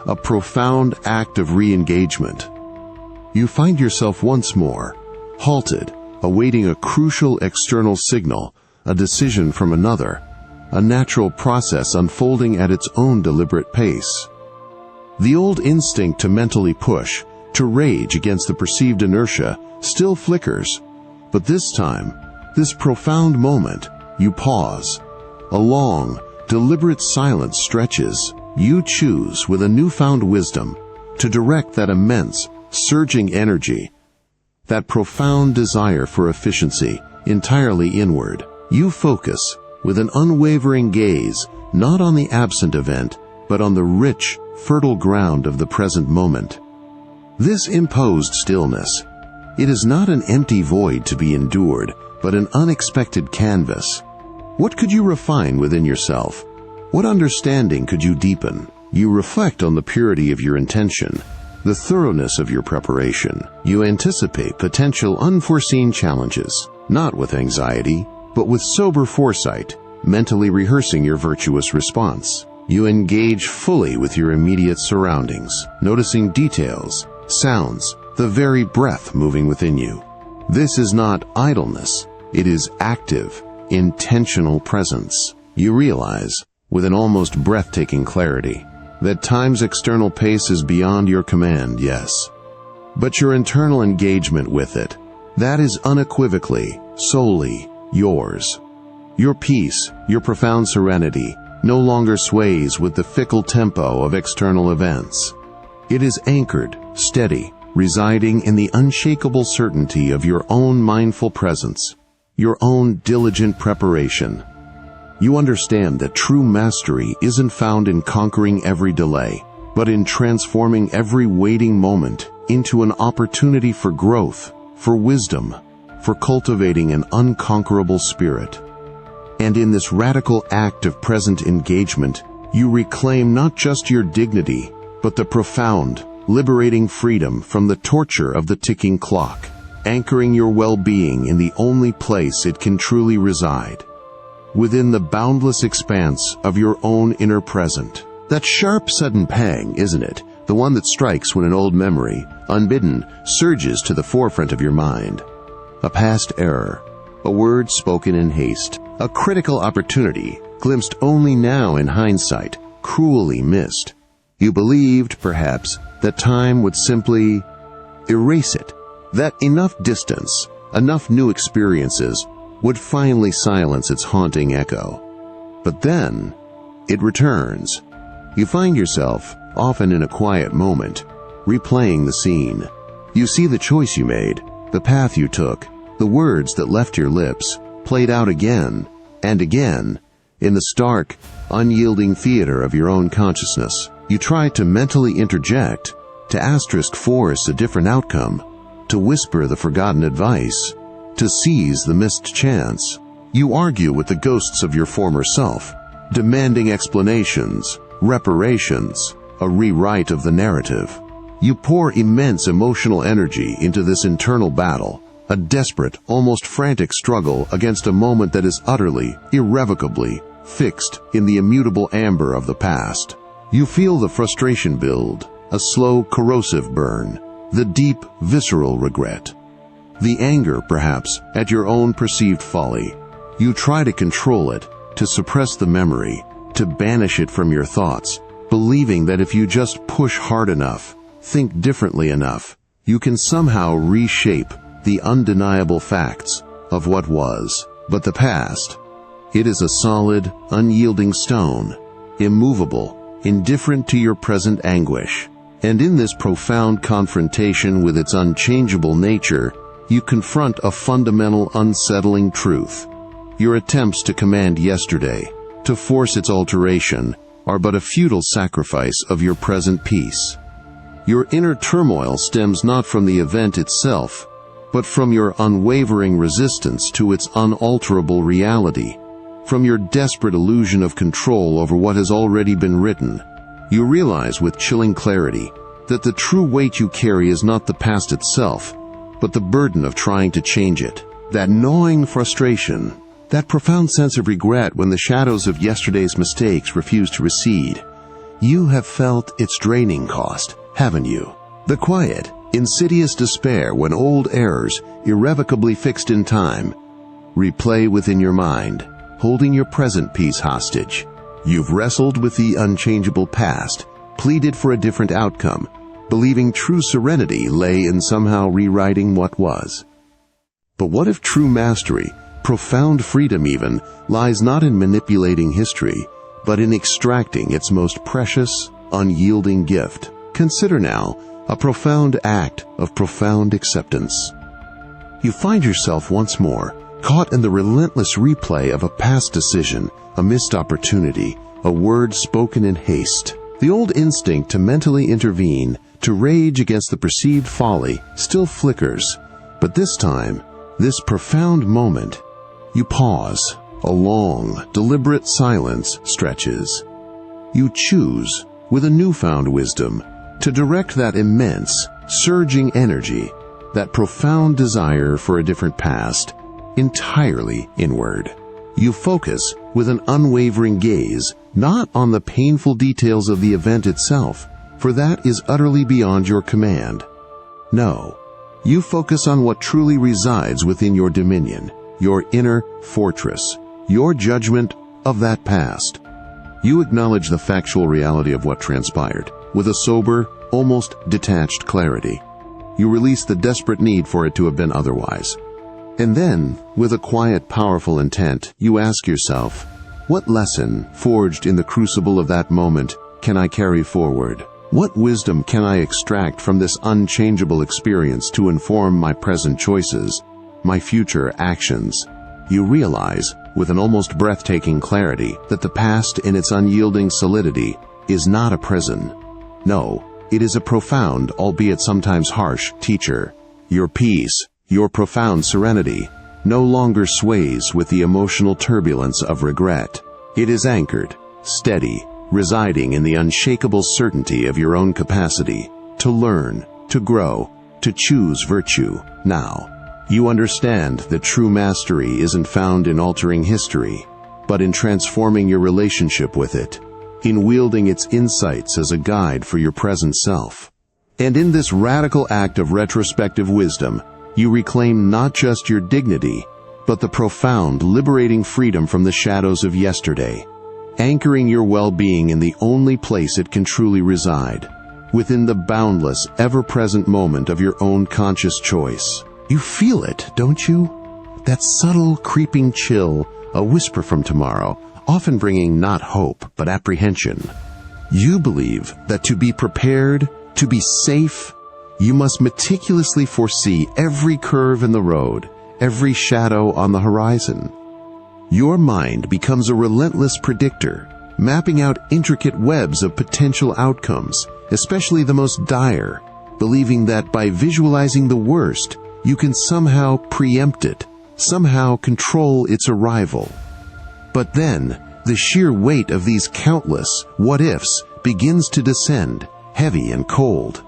a profound act of re-engagement. You find yourself once more halted, awaiting a crucial external signal, a decision from another, a natural process unfolding at its own deliberate pace. The old instinct to mentally push, to rage against the perceived inertia, still flickers, but this time, this profound moment, you pause. A long, deliberate silence stretches. You choose, with a newfound wisdom, to direct that immense, surging energy, that profound desire for efficiency, entirely inward. You focus, with an unwavering gaze, not on the absent event, but on the rich, fertile ground of the present moment. This imposed stillness, it is not an empty void to be endured, but an unexpected canvas. What could you refine within yourself? What understanding could you deepen? You reflect on the purity of your intention, the thoroughness of your preparation. You anticipate potential unforeseen challenges, not with anxiety, but with sober foresight, mentally rehearsing your virtuous response. You engage fully with your immediate surroundings, noticing details, sounds, the very breath moving within you. This is not idleness, it is active, intentional presence. You realize, with an almost breathtaking clarity, that time's external pace is beyond your command, yes. But your internal engagement with it, that is unequivocally, solely yours. Your peace, your profound serenity, no longer sways with the fickle tempo of external events. It is anchored, steady, residing in the unshakable certainty of your own mindful presence, your own diligent preparation. You understand that true mastery isn't found in conquering every delay, but in transforming every waiting moment into an opportunity for growth, for wisdom, for cultivating an unconquerable spirit. And in this radical act of present engagement, you reclaim not just your dignity, but the profound, liberating freedom from the torture of the ticking clock, anchoring your well-being in the only place it can truly reside, within the boundless expanse of your own inner present. That sharp, sudden pang, isn't it? The one that strikes when an old memory, unbidden, surges to the forefront of your mind. A past error, a word spoken in haste, a critical opportunity, glimpsed only now in hindsight, cruelly missed. You believed, perhaps, that time would simply erase it, that enough distance, enough new experiences would finally silence its haunting echo. But then, it returns. You find yourself, often in a quiet moment, replaying the scene. You see the choice you made, the path you took, the words that left your lips, played out again and again in the stark, unyielding theater of your own consciousness. You try to mentally interject, to asterisk force a different outcome, to whisper the forgotten advice, to seize the missed chance. You argue with the ghosts of your former self, demanding explanations, reparations, a rewrite of the narrative. You pour immense emotional energy into this internal battle, a desperate, almost frantic struggle against a moment that is utterly, irrevocably fixed in the immutable amber of the past. You feel the frustration build, a slow, corrosive burn, the deep, visceral regret. The anger, perhaps, at your own perceived folly. You try to control it, to suppress the memory, to banish it from your thoughts, believing that if you just push hard enough, think differently enough, you can somehow reshape the undeniable facts of what was. But the past, it is a solid, unyielding stone, immovable, indifferent to your present anguish. And in this profound confrontation with its unchangeable nature, you confront a fundamental, unsettling truth. Your attempts to command yesterday, to force its alteration, are but a futile sacrifice of your present peace. Your inner turmoil stems not from the event itself, but from your unwavering resistance to its unalterable reality, from your desperate illusion of control over what has already been written. You realize with chilling clarity that the true weight you carry is not the past itself, but the burden of trying to change it. That gnawing frustration, that profound sense of regret when the shadows of yesterday's mistakes refuse to recede. You have felt its draining cost, haven't you? The quiet, insidious despair when old errors, irrevocably fixed in time, replay within your mind, holding your present peace hostage. You've wrestled with the unchangeable past, pleaded for a different outcome, believing true serenity lay in somehow rewriting what was. But what if true mastery, profound freedom even, lies not in manipulating history, but in extracting its most precious, unyielding gift? Consider now a profound act of profound acceptance. You find yourself once more caught in the relentless replay of a past decision, a missed opportunity, a word spoken in haste. The old instinct to mentally intervene, to rage against the perceived folly, still flickers, but this time, this profound moment, you pause. A long, deliberate silence stretches. You choose, with a newfound wisdom, to direct that immense, surging energy, that profound desire for a different past, entirely inward. You focus, with an unwavering gaze, not on the painful details of the event itself, for that is utterly beyond your command, No. You focus on what truly resides within your dominion, your inner fortress, your judgment of that past. You acknowledge the factual reality of what transpired, with a sober, almost detached clarity. You release the desperate need for it to have been otherwise. And then, with a quiet, powerful intent, you ask yourself, what lesson, forged in the crucible of that moment, can I carry forward? What wisdom can I extract from this unchangeable experience to inform my present choices, my future actions? You realize, with an almost breathtaking clarity, that the past in its unyielding solidity is not a prison. No, it is a profound, albeit sometimes harsh, teacher. Your peace, your profound serenity, no longer sways with the emotional turbulence of regret. It is anchored, steady, residing in the unshakable certainty of your own capacity to learn, to grow, to choose virtue. Now, you understand that true mastery isn't found in altering history, but in transforming your relationship with it, in wielding its insights as a guide for your present self. And in this radical act of retrospective wisdom, you reclaim not just your dignity, but the profound, liberating freedom from the shadows of yesterday, anchoring your well-being in the only place it can truly reside, within the boundless, ever-present moment of your own conscious choice. You feel it, don't you? That subtle, creeping chill, a whisper from tomorrow, often bringing not hope, but apprehension. You believe that to be prepared, to be safe, you must meticulously foresee every curve in the road, every shadow on the horizon. Your mind becomes a relentless predictor, mapping out intricate webs of potential outcomes, especially the most dire, believing that by visualizing the worst, you can somehow preempt it, somehow control its arrival. But then, the sheer weight of these countless what-ifs begins to descend, heavy and cold.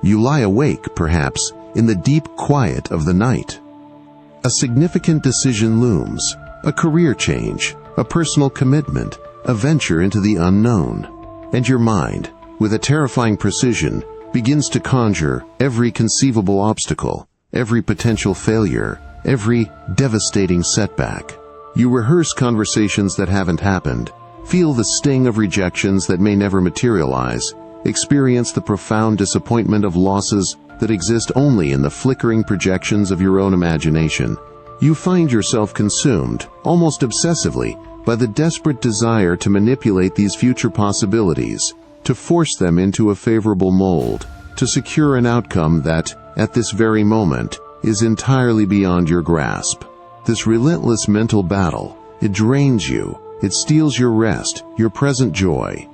You lie awake, perhaps, in the deep quiet of the night. A significant decision looms, a career change, a personal commitment, a venture into the unknown. And your mind, with a terrifying precision, begins to conjure every conceivable obstacle, every potential failure, every devastating setback. You rehearse conversations that haven't happened, feel the sting of rejections that may never materialize, experience the profound disappointment of losses that exist only in the flickering projections of your own imagination. You find yourself consumed, almost obsessively, by the desperate desire to manipulate these future possibilities, to force them into a favorable mold, to secure an outcome that, at this very moment, is entirely beyond your grasp. This relentless mental battle, it drains you, it steals your rest, your present joy.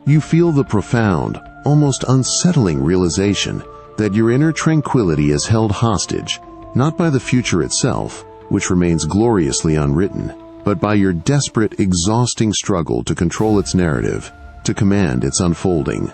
You feel the profound, almost unsettling realization that your inner tranquility is held hostage, not by the future itself, which remains gloriously unwritten, but by your desperate, exhausting struggle to control its narrative, to command its unfolding.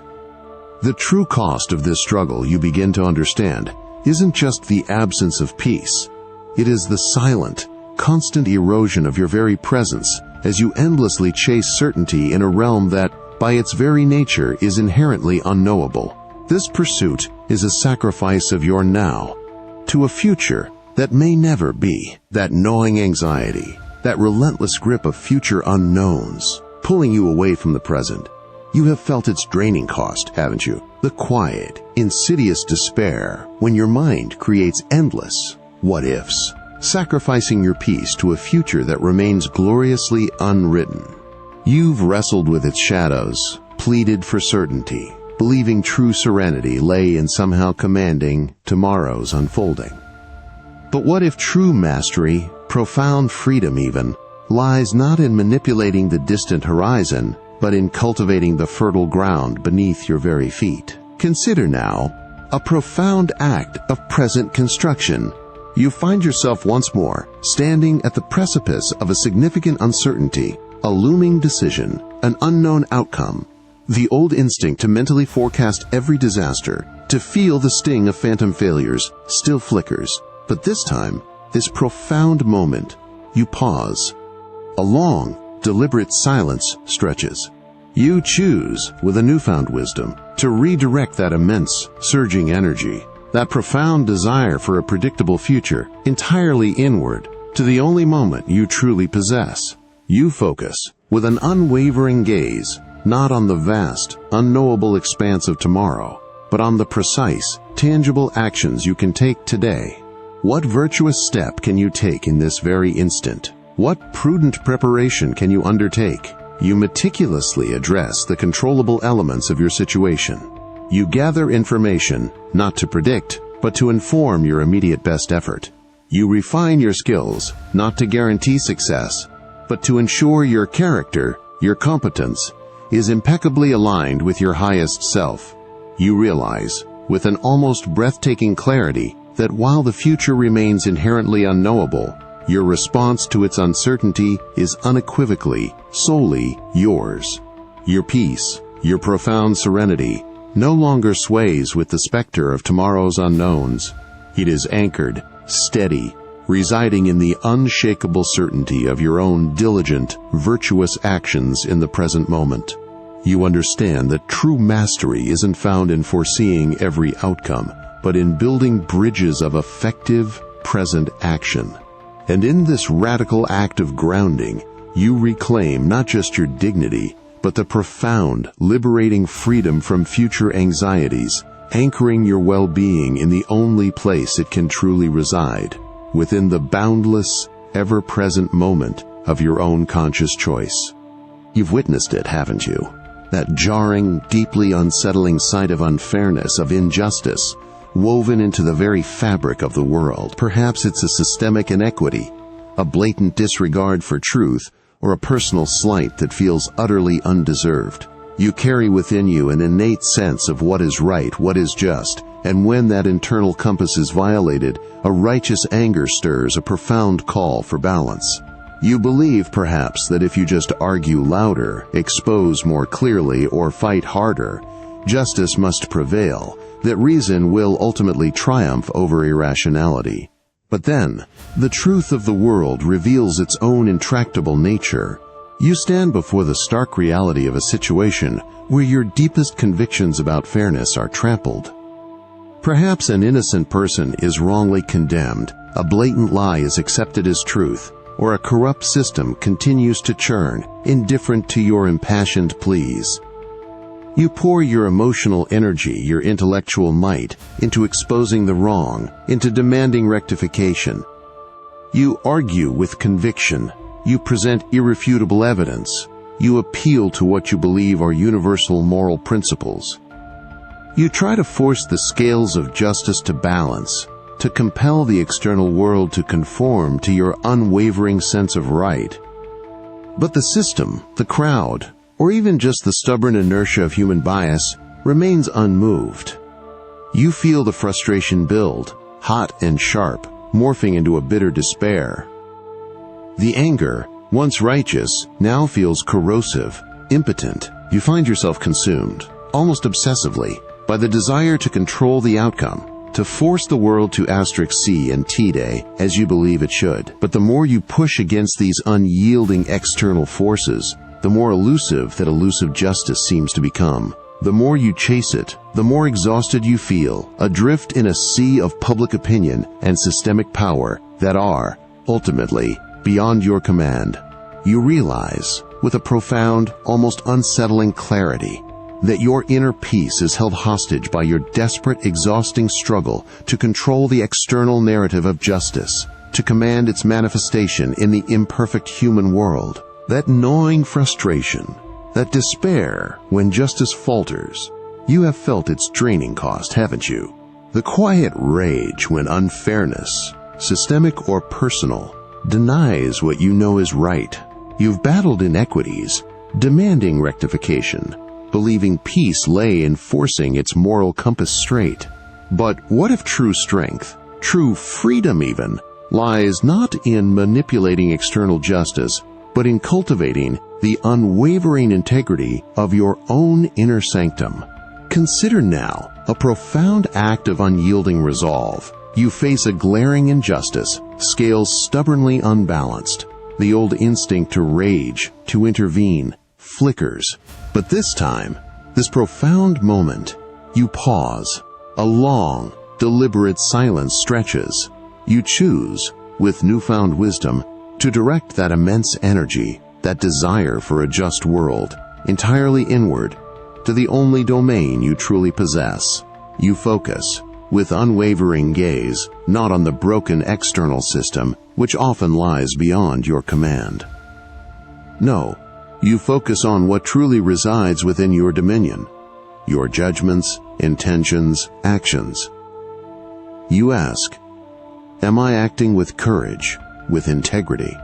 The true cost of this struggle, you begin to understand, isn't just the absence of peace. It is the silent, constant erosion of your very presence as you endlessly chase certainty in a realm that, by its very nature, is inherently unknowable. This pursuit is a sacrifice of your now to a future that may never be. That gnawing anxiety, that relentless grip of future unknowns, pulling you away from the present. You have felt its draining cost, haven't you? The quiet, insidious despair when your mind creates endless what-ifs, sacrificing your peace to a future that remains gloriously unwritten. You've wrestled with its shadows, pleaded for certainty, believing true serenity lay in somehow commanding tomorrow's unfolding. But what if true mastery, profound freedom even, lies not in manipulating the distant horizon, but in cultivating the fertile ground beneath your very feet? Consider now a profound act of present construction. You find yourself once more standing at the precipice of a significant uncertainty, a looming decision, an unknown outcome. The old instinct to mentally forecast every disaster, to feel the sting of phantom failures, still flickers. But this time, this profound moment, you pause. A long, deliberate silence stretches. You choose, with a newfound wisdom, to redirect that immense, surging energy, that profound desire for a predictable future, entirely inward, to the only moment you truly possess. You focus, with an unwavering gaze, not on the vast, unknowable expanse of tomorrow, but on the precise, tangible actions you can take today. What virtuous step can you take in this very instant? What prudent preparation can you undertake? You meticulously address the controllable elements of your situation. You gather information, not to predict, but to inform your immediate best effort. You refine your skills, not to guarantee success, but to ensure your character, your competence, is impeccably aligned with your highest self. You realize, with an almost breathtaking clarity, that while the future remains inherently unknowable, your response to its uncertainty is unequivocally, solely yours. Your peace, your profound serenity, no longer sways with the specter of tomorrow's unknowns. It is anchored, steady, residing in the unshakable certainty of your own diligent, virtuous actions in the present moment. You understand that true mastery isn't found in foreseeing every outcome, but in building bridges of effective, present action. And in this radical act of grounding, you reclaim not just your dignity, but the profound, liberating freedom from future anxieties, anchoring your well-being in the only place it can truly reside, within the boundless, ever-present moment of your own conscious choice. You've witnessed it, haven't you? That jarring, deeply unsettling sight of unfairness, of injustice, woven into the very fabric of the world. Perhaps it's a systemic inequity, a blatant disregard for truth, or a personal slight that feels utterly undeserved. You carry within you an innate sense of what is right, what is just, and when that internal compass is violated, a righteous anger stirs a profound call for balance. You believe, perhaps, that if you just argue louder, expose more clearly, or fight harder, justice must prevail, that reason will ultimately triumph over irrationality. But then, the truth of the world reveals its own intractable nature. You stand before the stark reality of a situation where your deepest convictions about fairness are trampled. Perhaps an innocent person is wrongly condemned, a blatant lie is accepted as truth, or a corrupt system continues to churn, indifferent to your impassioned pleas. You pour your emotional energy, your intellectual might, into exposing the wrong, into demanding rectification. You argue with conviction. You present irrefutable evidence. You appeal to what you believe are universal moral principles. You try to force the scales of justice to balance, to compel the external world to conform to your unwavering sense of right. But the system, the crowd, or even just the stubborn inertia of human bias, remains unmoved. You feel the frustration build, hot and sharp, morphing into a bitter despair. The anger, once righteous, now feels corrosive, impotent. You find yourself consumed, almost obsessively, by the desire to control the outcome, to force the world to C and T-Day as you believe it should. But the more you push against these unyielding external forces, the more elusive that elusive justice seems to become. The more you chase it, the more exhausted you feel, adrift in a sea of public opinion and systemic power that are, ultimately, beyond your command. You realize, with a profound, almost unsettling clarity, that your inner peace is held hostage by your desperate, exhausting struggle to control the external narrative of justice, to command its manifestation in the imperfect human world. That gnawing frustration, that despair when justice falters, you have felt its draining cost, haven't you? The quiet rage when unfairness, systemic or personal, denies what you know is right. You've battled inequities, demanding rectification, believing peace lay in forcing its moral compass straight. But what if true strength, true freedom even, lies not in manipulating external justice, but in cultivating the unwavering integrity of your own inner sanctum? Consider now a profound act of unyielding resolve. You face a glaring injustice, scales stubbornly unbalanced. The old instinct to rage, to intervene, flickers. But this time, this profound moment, you pause. A long, deliberate silence stretches. You choose, with newfound wisdom, to direct that immense energy, that desire for a just world, entirely inward, to the only domain you truly possess. You focus, with unwavering gaze, not on the broken external system, which often lies beyond your command. No, you focus on what truly resides within your dominion, your judgments, intentions, actions. You ask, am I acting with courage, with integrity?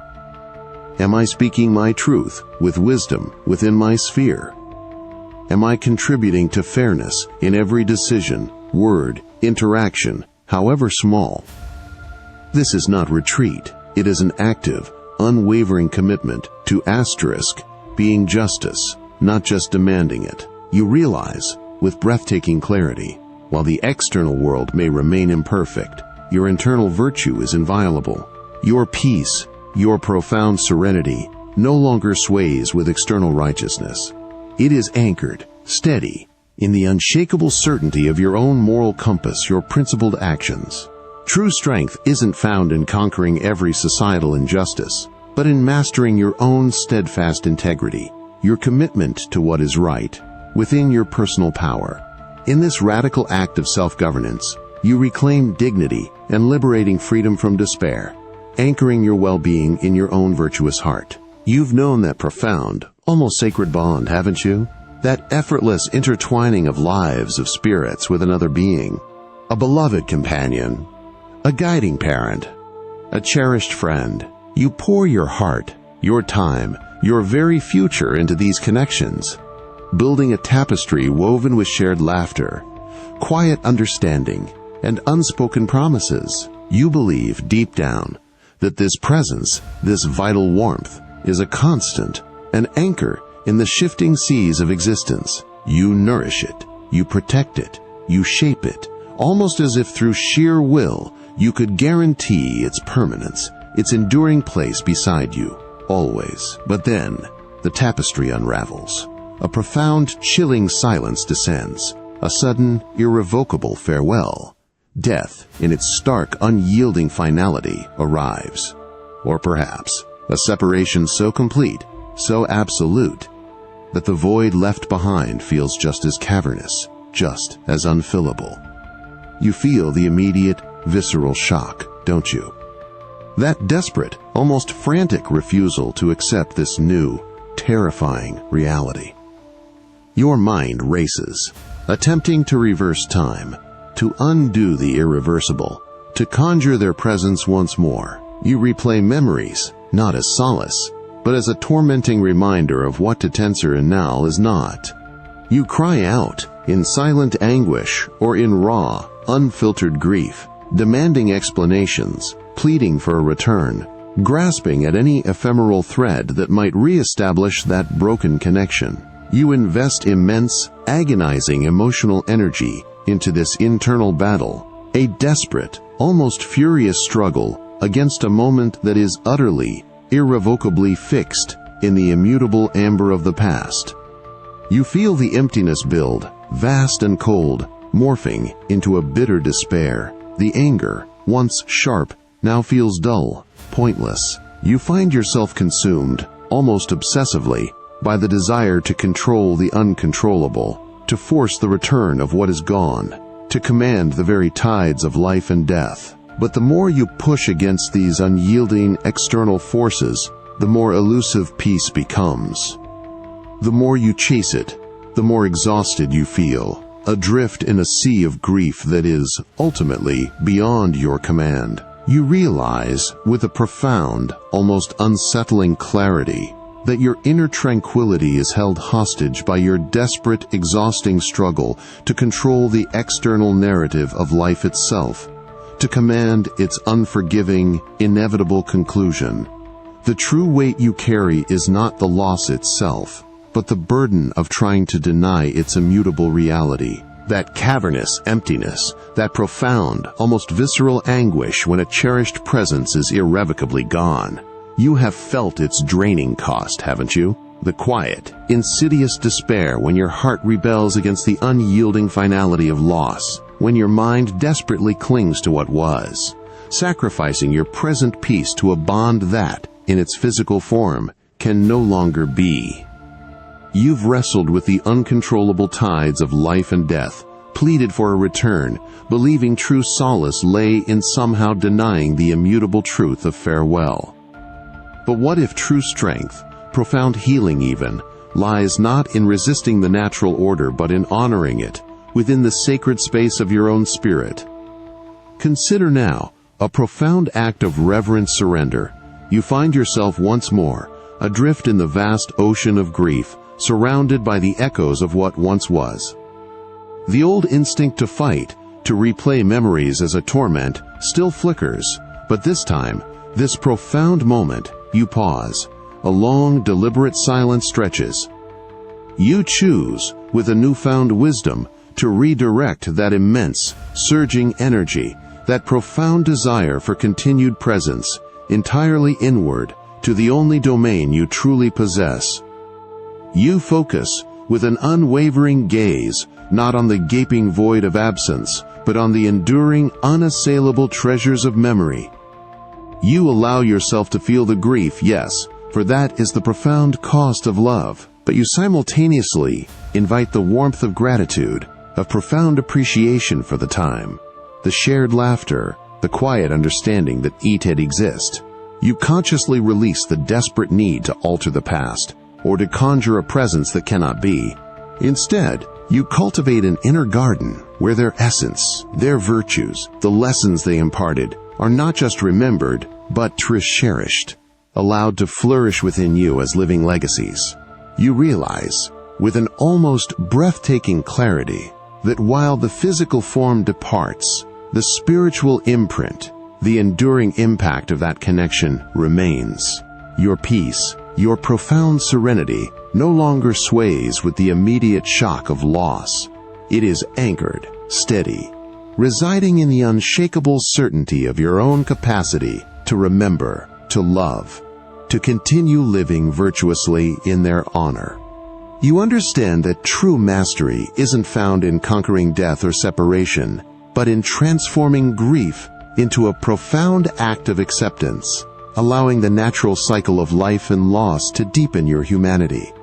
Am I speaking my truth with wisdom within my sphere? Am I contributing to fairness in every decision, word, interaction, however small? This is not retreat. It is an active, unwavering commitment to being justice, not just demanding it. You realize, with breathtaking clarity, while the external world may remain imperfect, your internal virtue is inviolable. Your peace, your profound serenity, no longer sways with external righteousness. It is anchored, steady, in the unshakable certainty of your own moral compass, your principled actions. True strength isn't found in conquering every societal injustice, but in mastering your own steadfast integrity, your commitment to what is right, within your personal power. In this radical act of self-governance, you reclaim dignity and liberating freedom from despair, anchoring your well-being in your own virtuous heart. You've known that profound, almost sacred bond, haven't you? That effortless intertwining of lives of spirits with another being, a beloved companion, a guiding parent, a cherished friend. You pour your heart, your time, your very future into these connections, building a tapestry woven with shared laughter, quiet understanding, and unspoken promises. You believe deep down that this presence, this vital warmth, is a constant, an anchor in the shifting seas of existence. You nourish it, you protect it, you shape it, almost as if through sheer will you could guarantee its permanence, its enduring place beside you, always. But then, the tapestry unravels. A profound, chilling silence descends, a sudden, irrevocable farewell. Death, in its stark, unyielding finality, arrives. Or perhaps, a separation so complete, so absolute, that the void left behind feels just as cavernous, just as unfillable. You feel the immediate, visceral shock, don't you? That desperate, almost frantic refusal to accept this new, terrifying reality. Your mind races, attempting to reverse time, to undo the irreversible, to conjure their presence once more. You replay memories, not as solace, but as a tormenting reminder of what to tensor and now is not. You cry out, in silent anguish or in raw, unfiltered grief, demanding explanations, pleading for a return, grasping at any ephemeral thread that might re-establish that broken connection. You invest immense, agonizing emotional energy into this internal battle, a desperate, almost furious struggle against a moment that is utterly, irrevocably fixed in the immutable amber of the past. You feel the emptiness build, vast and cold, morphing into a bitter despair. The anger, once sharp, now feels dull, pointless. You find yourself consumed, almost obsessively, by the desire to control the uncontrollable, to force the return of what is gone, to command the very tides of life and death. But the more you push against these unyielding external forces, the more elusive peace becomes. The more you chase it, the more exhausted you feel, adrift in a sea of grief that is, ultimately, beyond your command. You realize, with a profound, almost unsettling clarity, that your inner tranquility is held hostage by your desperate, exhausting struggle to control the external narrative of life itself, to command its unforgiving, inevitable conclusion. The true weight you carry is not the loss itself, but the burden of trying to deny its immutable reality. That cavernous emptiness, that profound, almost visceral anguish when a cherished presence is irrevocably gone. You have felt its draining cost, haven't you? The quiet, insidious despair when your heart rebels against the unyielding finality of loss. when your mind desperately clings to what was, sacrificing your present peace to a bond that, in its physical form, can no longer be. You've wrestled with the uncontrollable tides of life and death, pleaded for a return, believing true solace lay in somehow denying the immutable truth of farewell. But what if true strength, profound healing even, lies not in resisting the natural order but in honoring it, within the sacred space of your own spirit? Consider now a profound act of reverent surrender. You find yourself once more, adrift in the vast ocean of grief, surrounded by the echoes of what once was. The old instinct to fight, to replay memories as a torment, still flickers, but this time, this profound moment, you pause. A long, deliberate silence stretches. You choose, with a newfound wisdom, to redirect that immense, surging energy, that profound desire for continued presence, entirely inward, to the only domain you truly possess. You focus, with an unwavering gaze, not on the gaping void of absence, but on the enduring, unassailable treasures of memory. You allow yourself to feel the grief, yes, for that is the profound cost of love, but you simultaneously invite the warmth of gratitude, of profound appreciation for the time, the shared laughter, the quiet understanding that it had exist. You consciously release the desperate need to alter the past, or to conjure a presence that cannot be. Instead, you cultivate an inner garden where their essence, their virtues, the lessons they imparted, are not just remembered, but cherished, allowed to flourish within you as living legacies. You realize, with an almost breathtaking clarity, that while the physical form departs, the spiritual imprint, the enduring impact of that connection remains. Your peace, your profound serenity, no longer sways with the immediate shock of loss. It is anchored, steady, residing in the unshakable certainty of your own capacity to remember, to love, to continue living virtuously in their honor. You understand that true mastery isn't found in conquering death or separation, but in transforming grief into a profound act of acceptance, allowing the natural cycle of life and loss to deepen your humanity.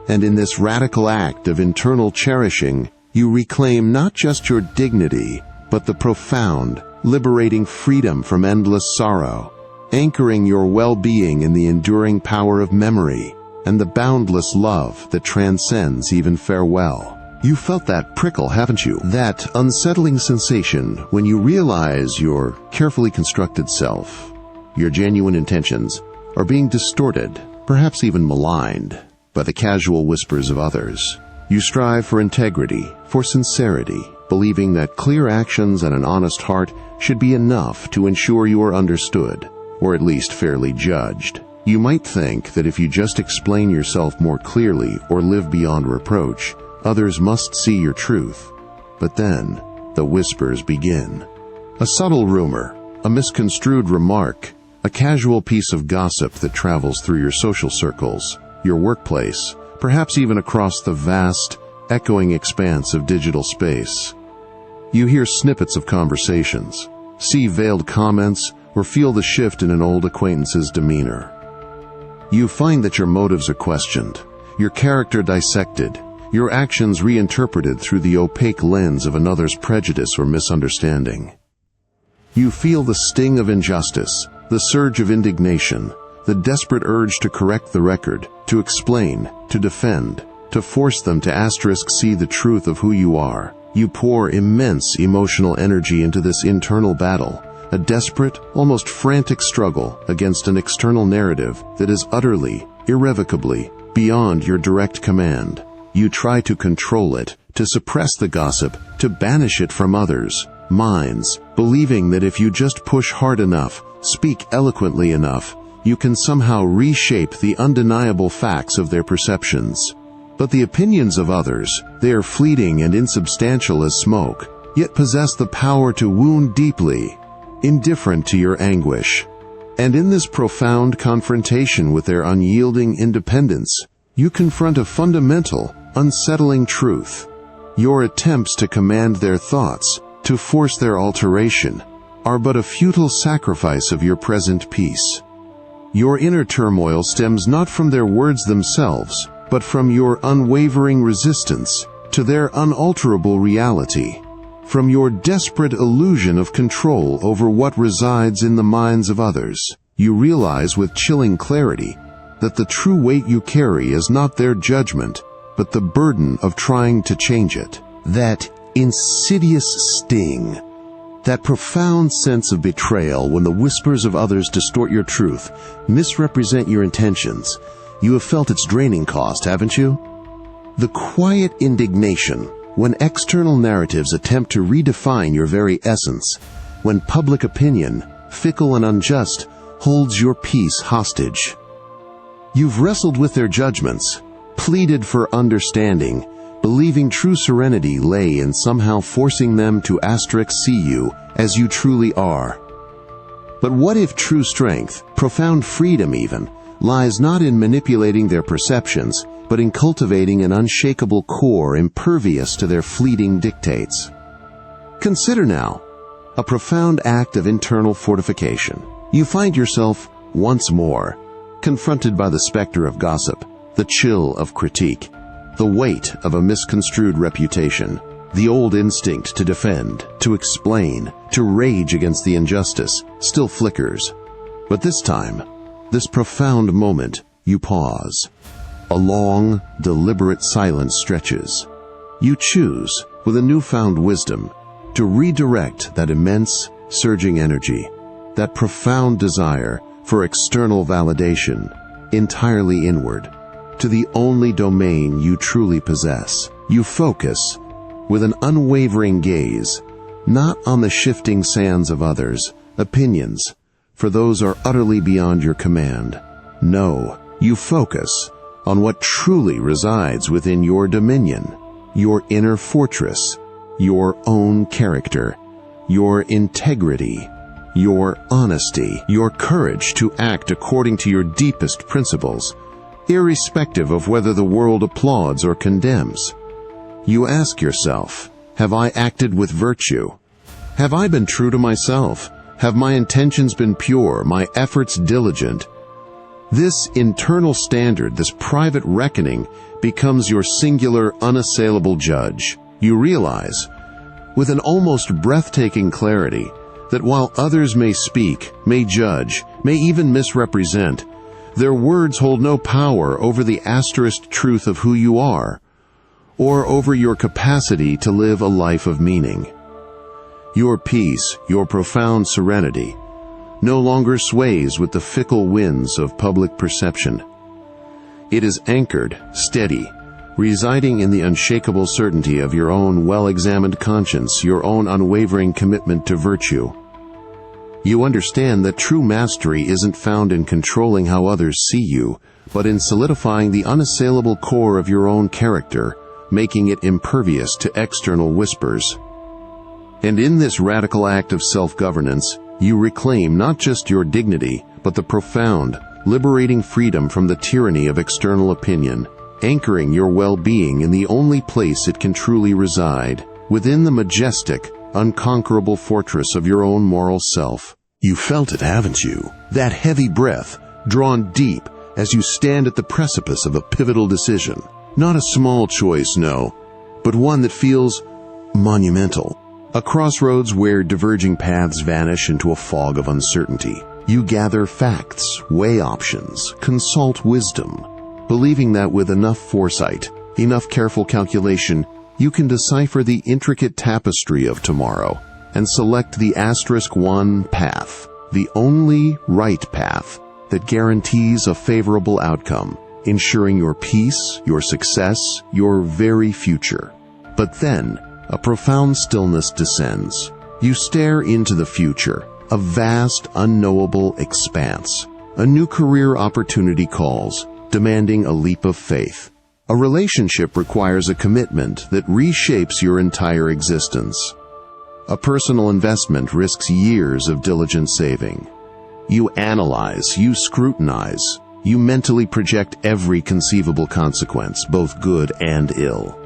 And in this radical act of internal cherishing, you reclaim not just your dignity, but the profound, liberating freedom from endless sorrow, anchoring your well-being in the enduring power of memory and the boundless love that transcends even farewell. You felt that prickle, haven't you? That unsettling sensation when you realize your carefully constructed self, your genuine intentions, are being distorted, perhaps even maligned, by the casual whispers of others. You strive for integrity, for sincerity, believing that clear actions and an honest heart should be enough to ensure you are understood, or at least fairly judged. You might think that if you just explain yourself more clearly or live beyond reproach, others must see your truth. But then, the whispers begin. A subtle rumor, a misconstrued remark, a casual piece of gossip that travels through your social circles, your workplace, perhaps even across the vast, echoing expanse of digital space. You hear snippets of conversations, see veiled comments, or feel the shift in an old acquaintance's demeanor. You find that your motives are questioned, your character dissected, your actions reinterpreted through the opaque lens of another's prejudice or misunderstanding. You feel the sting of injustice, the surge of indignation, the desperate urge to correct the record, to explain, to defend, to force them to see the truth of who you are. You pour immense emotional energy into this internal battle, a desperate, almost frantic struggle against an external narrative that is utterly, irrevocably, beyond your direct command. You try to control it, to suppress the gossip, to banish it from others' minds, believing that if you just push hard enough, speak eloquently enough, you can somehow reshape the undeniable facts of their perceptions. But the opinions of others, they are fleeting and insubstantial as smoke, yet possess the power to wound deeply, indifferent to your anguish. And in this profound confrontation with their unyielding independence, you confront a fundamental, unsettling truth. Your attempts to command their thoughts, to force their alteration, are but a futile sacrifice of your present peace. Your inner turmoil stems not from their words themselves, but from your unwavering resistance to their unalterable reality, from your desperate illusion of control over what resides in the minds of others. You realize with chilling clarity that the true weight you carry is not their judgment, but the burden of trying to change it. That insidious sting, that profound sense of betrayal when the whispers of others distort your truth, misrepresent your intentions. You have felt its draining cost, haven't you? The quiet indignation when external narratives attempt to redefine your very essence, when public opinion, fickle and unjust, holds your peace hostage. You've wrestled with their judgments, pleaded for understanding, believing true serenity lay in somehow forcing them to see you as you truly are. But what if true strength, profound freedom even, lies not in manipulating their perceptions, but in cultivating an unshakable core impervious to their fleeting dictates? Consider now a profound act of internal fortification. You find yourself, once more, confronted by the specter of gossip, the chill of critique, the weight of a misconstrued reputation. The old instinct to defend, to explain, to rage against the injustice still flickers. But this time, this profound moment, you pause. A long, deliberate silence stretches. You choose, with a newfound wisdom, to redirect that immense, surging energy, that profound desire for external validation, entirely inward, to the only domain you truly possess. You focus, with an unwavering gaze, not on the shifting sands of others' opinions, for those are utterly beyond your command. No, you focus on what truly resides within your dominion, your inner fortress, your own character, your integrity, your honesty, your courage to act according to your deepest principles, irrespective of whether the world applauds or condemns. You ask yourself, have I acted with virtue? Have I been true to myself? Have my intentions been pure, my efforts diligent? This internal standard, this private reckoning, becomes your singular, unassailable judge. You realize, with an almost breathtaking clarity, that while others may speak, may judge, may even misrepresent, their words hold no power over the asterisk truth of who you are, or over your capacity to live a life of meaning. Your peace, your profound serenity, no longer sways with the fickle winds of public perception. It is anchored, steady, residing in the unshakable certainty of your own well-examined conscience, your own unwavering commitment to virtue. You understand that true mastery isn't found in controlling how others see you, but in solidifying the unassailable core of your own character, making it impervious to external whispers. And in this radical act of self-governance, you reclaim not just your dignity, but the profound, liberating freedom from the tyranny of external opinion, anchoring your well-being in the only place it can truly reside, within the majestic, unconquerable fortress of your own moral self. You felt it, haven't you? That heavy breath, drawn deep as you stand at the precipice of a pivotal decision. Not a small choice, no, but one that feels monumental. A crossroads where diverging paths vanish into a fog of uncertainty. You gather facts, weigh options, consult wisdom, believing that with enough foresight, enough careful calculation, you can decipher the intricate tapestry of tomorrow and select the *1 path, the only right path that guarantees a favorable outcome, ensuring your peace, your success, your very future. But then, a profound stillness descends. You stare into the future, a vast, unknowable expanse. A new career opportunity calls, demanding a leap of faith. A relationship requires a commitment that reshapes your entire existence. A personal investment risks years of diligent saving. You analyze, you scrutinize, you mentally project every conceivable consequence, both good and ill.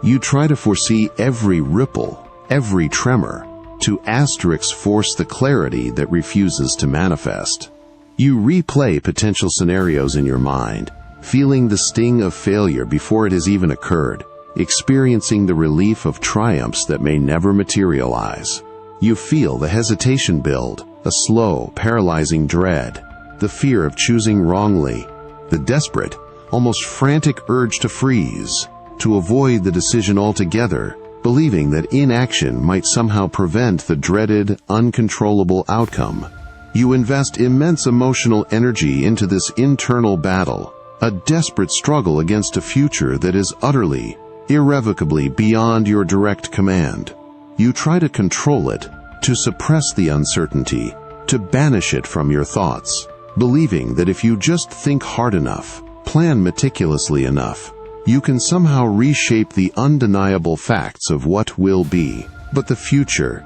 You try to foresee every ripple, every tremor, to force the clarity that refuses to manifest. You replay potential scenarios in your mind, feeling the sting of failure before it has even occurred, experiencing the relief of triumphs that may never materialize. You feel the hesitation build, a slow, paralyzing dread, the fear of choosing wrongly, the desperate, almost frantic urge to freeze, to avoid the decision altogether, believing that inaction might somehow prevent the dreaded, uncontrollable outcome. You invest immense emotional energy into this internal battle, a desperate struggle against a future that is utterly, irrevocably beyond your direct command. You try to control it, to suppress the uncertainty, to banish it from your thoughts, believing that if you just think hard enough, plan meticulously enough, you can somehow reshape the undeniable facts of what will be. But the future,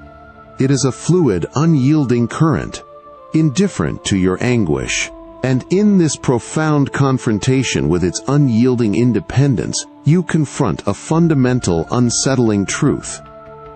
it is a fluid, unyielding current, indifferent to your anguish. And in this profound confrontation with its unyielding independence, you confront a fundamental, unsettling truth.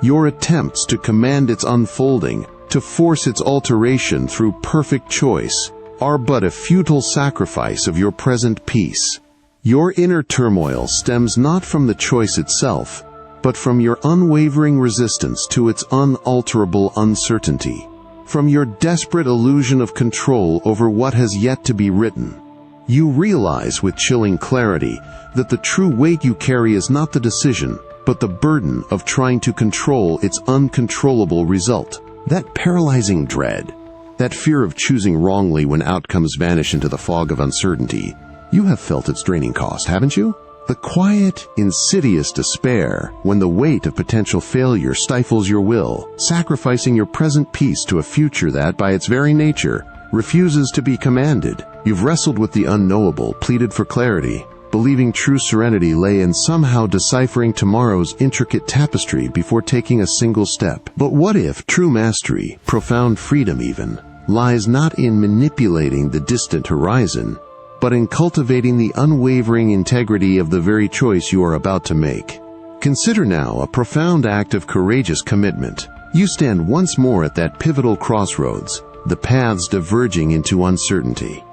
Your attempts to command its unfolding, to force its alteration through perfect choice, are but a futile sacrifice of your present peace. Your inner turmoil stems not from the choice itself, but from your unwavering resistance to its unalterable uncertainty, from your desperate illusion of control over what has yet to be written. You realize with chilling clarity that the true weight you carry is not the decision, but the burden of trying to control its uncontrollable result. That paralyzing dread, that fear of choosing wrongly when outcomes vanish into the fog of uncertainty, you have felt its draining cost, haven't you? The quiet, insidious despair when the weight of potential failure stifles your will, sacrificing your present peace to a future that, by its very nature, refuses to be commanded. You've wrestled with the unknowable, pleaded for clarity, believing true serenity lay in somehow deciphering tomorrow's intricate tapestry before taking a single step. But what if true mastery, profound freedom even, lies not in manipulating the distant horizon, but in cultivating the unwavering integrity of the very choice you are about to make? Consider now a profound act of courageous commitment. You stand once more at that pivotal crossroads, the paths diverging into uncertainty.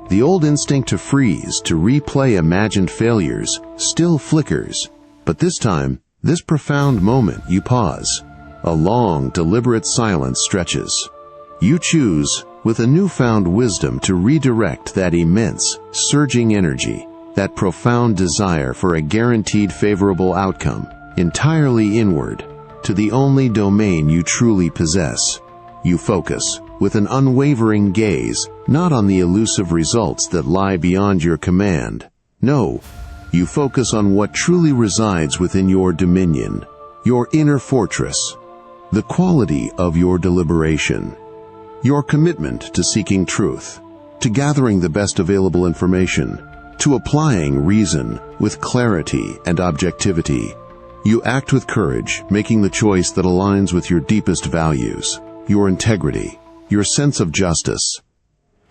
The old instinct to freeze, to replay imagined failures, still flickers, but this time, this profound moment, you pause. A long, deliberate silence stretches. You choose, with a newfound wisdom, to redirect that immense, surging energy, that profound desire for a guaranteed favorable outcome, entirely inward, to the only domain you truly possess. You focus, with an unwavering gaze, not on the elusive results that lie beyond your command. No, you focus on what truly resides within your dominion, your inner fortress, the quality of your deliberation, your commitment to seeking truth, to gathering the best available information, to applying reason with clarity and objectivity. You act with courage, making the choice that aligns with your deepest values, your integrity, your sense of justice.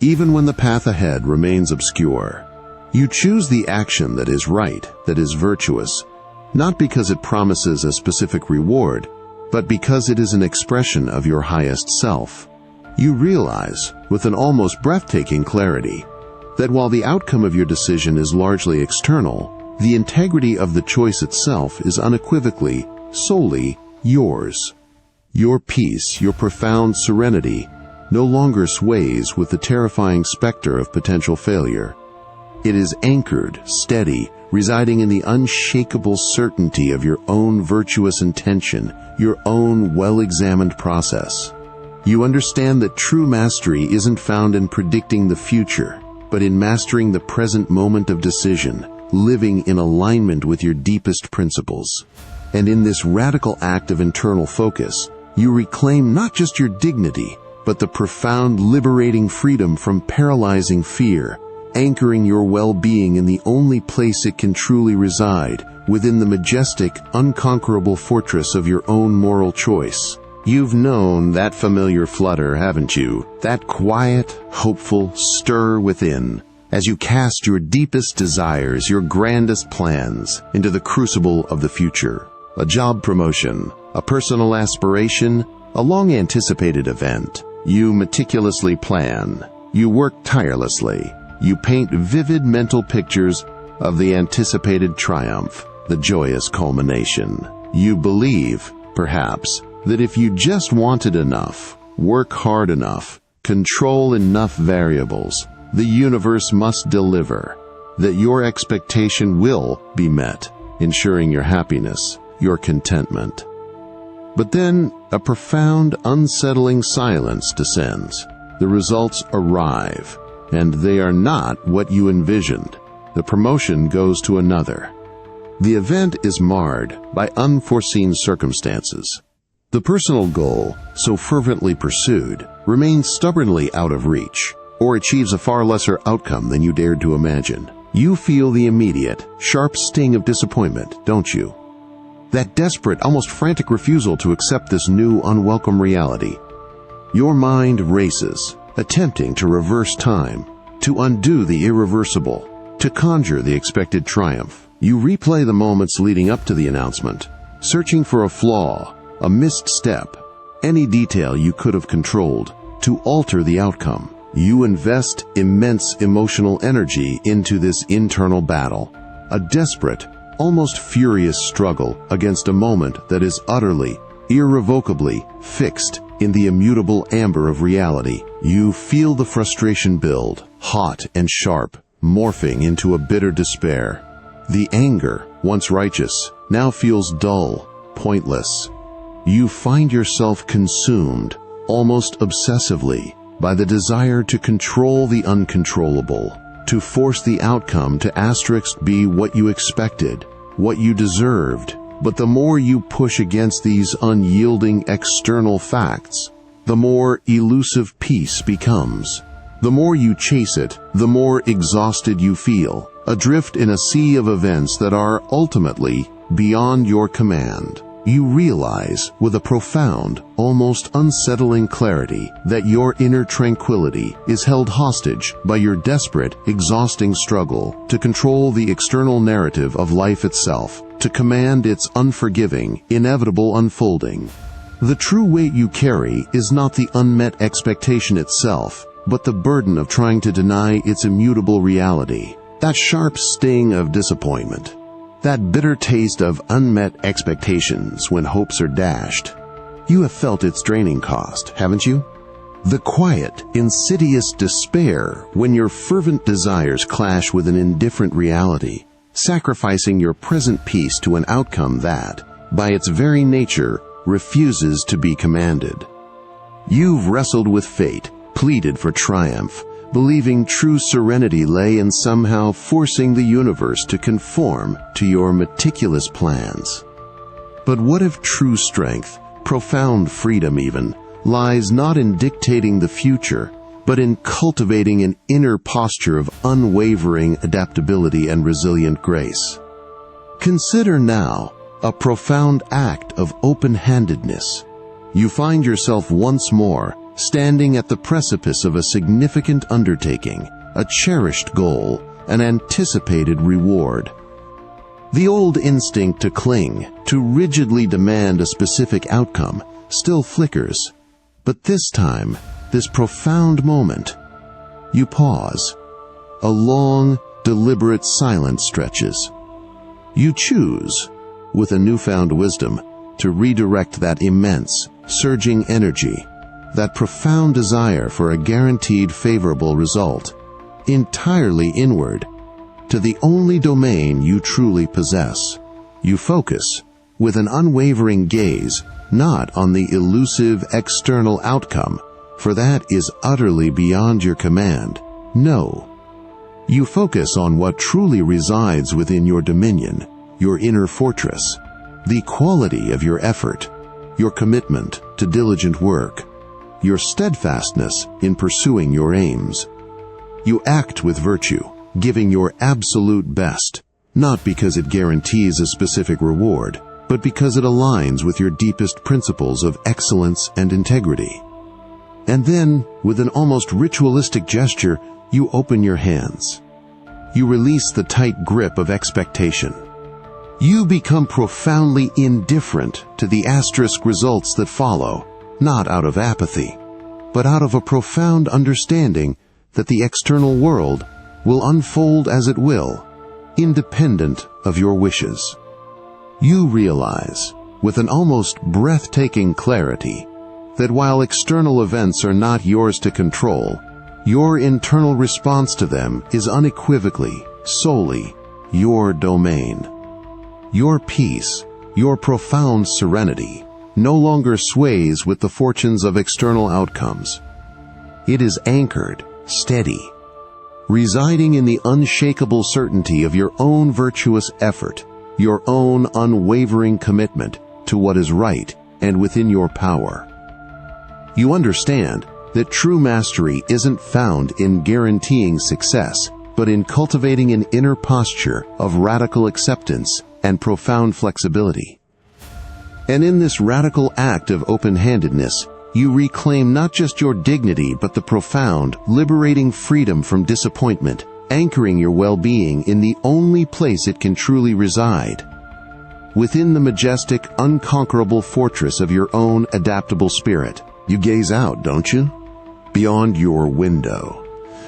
Even when the path ahead remains obscure, you choose the action that is right, that is virtuous, not because it promises a specific reward, but because it is an expression of your highest self. You realize, with an almost breathtaking clarity, that while the outcome of your decision is largely external, the integrity of the choice itself is unequivocally, solely yours. Your peace, your profound serenity, no longer sways with the terrifying specter of potential failure. It is anchored, steady, residing in the unshakable certainty of your own virtuous intention, your own well-examined process. You understand that true mastery isn't found in predicting the future, but in mastering the present moment of decision, living in alignment with your deepest principles. And in this radical act of internal focus, you reclaim not just your dignity, but the profound liberating freedom from paralyzing fear, anchoring your well-being in the only place it can truly reside, within the majestic, unconquerable fortress of your own moral choice. You've known that familiar flutter, haven't you? That quiet, hopeful stir within, as you cast your deepest desires, your grandest plans into the crucible of the future. A job promotion, a personal aspiration, a long-anticipated event. You meticulously plan. You work tirelessly. You paint vivid mental pictures of the anticipated triumph, the joyous culmination. You believe, perhaps, that if you just wanted enough, work hard enough, control enough variables, the universe must deliver, that your expectation will be met, ensuring your happiness, your contentment. But then a profound, unsettling silence descends. The results arrive, and they are not what you envisioned. The promotion goes to another. The event is marred by unforeseen circumstances. The personal goal, so fervently pursued, remains stubbornly out of reach, or achieves a far lesser outcome than you dared to imagine. You feel the immediate, sharp sting of disappointment, don't you? That desperate, almost frantic refusal to accept this new, unwelcome reality. Your mind races, attempting to reverse time, to undo the irreversible, to conjure the expected triumph. You replay the moments leading up to the announcement, searching for a flaw, a missed step, any detail you could have controlled, to alter the outcome. You invest immense emotional energy into this internal battle, a desperate, almost furious struggle against a moment that is utterly, irrevocably fixed in the immutable amber of reality. You feel the frustration build, hot and sharp, morphing into a bitter despair. The anger, once righteous, now feels dull, pointless. You find yourself consumed, almost obsessively, by the desire to control the uncontrollable, to force the outcome to be what you expected, what you deserved. But the more you push against these unyielding external facts, the more elusive peace becomes. The more you chase it, the more exhausted you feel, adrift in a sea of events that are ultimately beyond your command. You realize, with a profound, almost unsettling clarity, that your inner tranquility is held hostage by your desperate, exhausting struggle to control the external narrative of life itself, to command its unforgiving, inevitable unfolding. The true weight you carry is not the unmet expectation itself, but the burden of trying to deny its immutable reality. That sharp sting of disappointment. That bitter taste of unmet expectations when hopes are dashed. You have felt its draining cost, haven't you? The quiet, insidious despair when your fervent desires clash with an indifferent reality, sacrificing your present peace to an outcome that, by its very nature, refuses to be commanded. You've wrestled with fate, pleaded for triumph, believing true serenity lay in somehow forcing the universe to conform to your meticulous plans. But what if true strength, profound freedom even, lies not in dictating the future, but in cultivating an inner posture of unwavering adaptability and resilient grace? Consider now a profound act of open-handedness. You find yourself once more standing at the precipice of a significant undertaking, a cherished goal, an anticipated reward. The old instinct to cling, to rigidly demand a specific outcome, still flickers. But this time, this profound moment, you pause. A long, deliberate silence stretches. You choose, with a newfound wisdom, to redirect that immense, surging energy, that profound desire for a guaranteed favorable result, entirely inward, to the only domain you truly possess. You focus, with an unwavering gaze, not on the elusive external outcome, for that is utterly beyond your command. No. You focus on what truly resides within your dominion, your inner fortress, the quality of your effort, your commitment to diligent work, your steadfastness in pursuing your aims. You act with virtue, giving your absolute best, not because it guarantees a specific reward, but because it aligns with your deepest principles of excellence and integrity. And then, with an almost ritualistic gesture, you open your hands. You release the tight grip of expectation. You become profoundly indifferent to the asterisk results that follow, not out of apathy, but out of a profound understanding that the external world will unfold as it will, independent of your wishes. You realize, with an almost breathtaking clarity, that while external events are not yours to control, your internal response to them is unequivocally, solely, your domain. Your peace, your profound serenity, no longer sways with the fortunes of external outcomes. It is anchored, steady, residing in the unshakable certainty of your own virtuous effort, your own unwavering commitment to what is right and within your power. You understand that true mastery isn't found in guaranteeing success, but in cultivating an inner posture of radical acceptance and profound flexibility. And in this radical act of open-handedness, you reclaim not just your dignity but the profound, liberating freedom from disappointment, anchoring your well-being in the only place it can truly reside, within the majestic, unconquerable fortress of your own adaptable spirit. You gaze out, don't you? Beyond your window,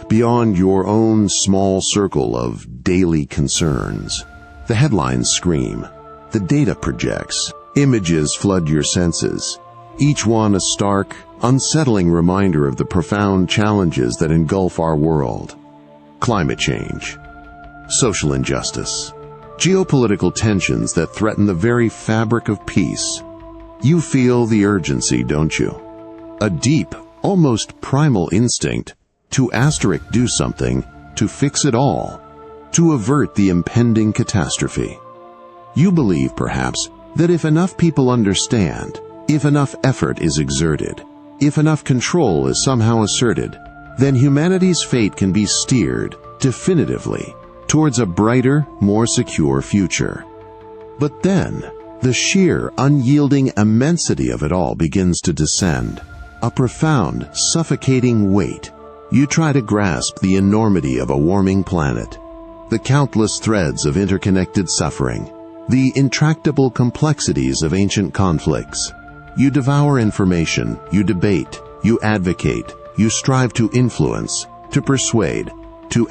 beyond your own small circle of daily concerns. The headlines scream, the data projects, images flood your senses, each one a stark, unsettling reminder of the profound challenges that engulf our world. Climate change, social injustice, geopolitical tensions that threaten the very fabric of peace. You feel the urgency, don't you? A deep, almost primal instinct to do something, to fix it all, to avert the impending catastrophe. You believe, perhaps, that if enough people understand, if enough effort is exerted, if enough control is somehow asserted, then humanity's fate can be steered, definitively, towards a brighter, more secure future. But then, the sheer, unyielding immensity of it all begins to descend, a profound, suffocating weight. You try to grasp the enormity of a warming planet, the countless threads of interconnected suffering, the intractable complexities of ancient conflicts. You devour information, you debate, you advocate, you strive to influence, to persuade, to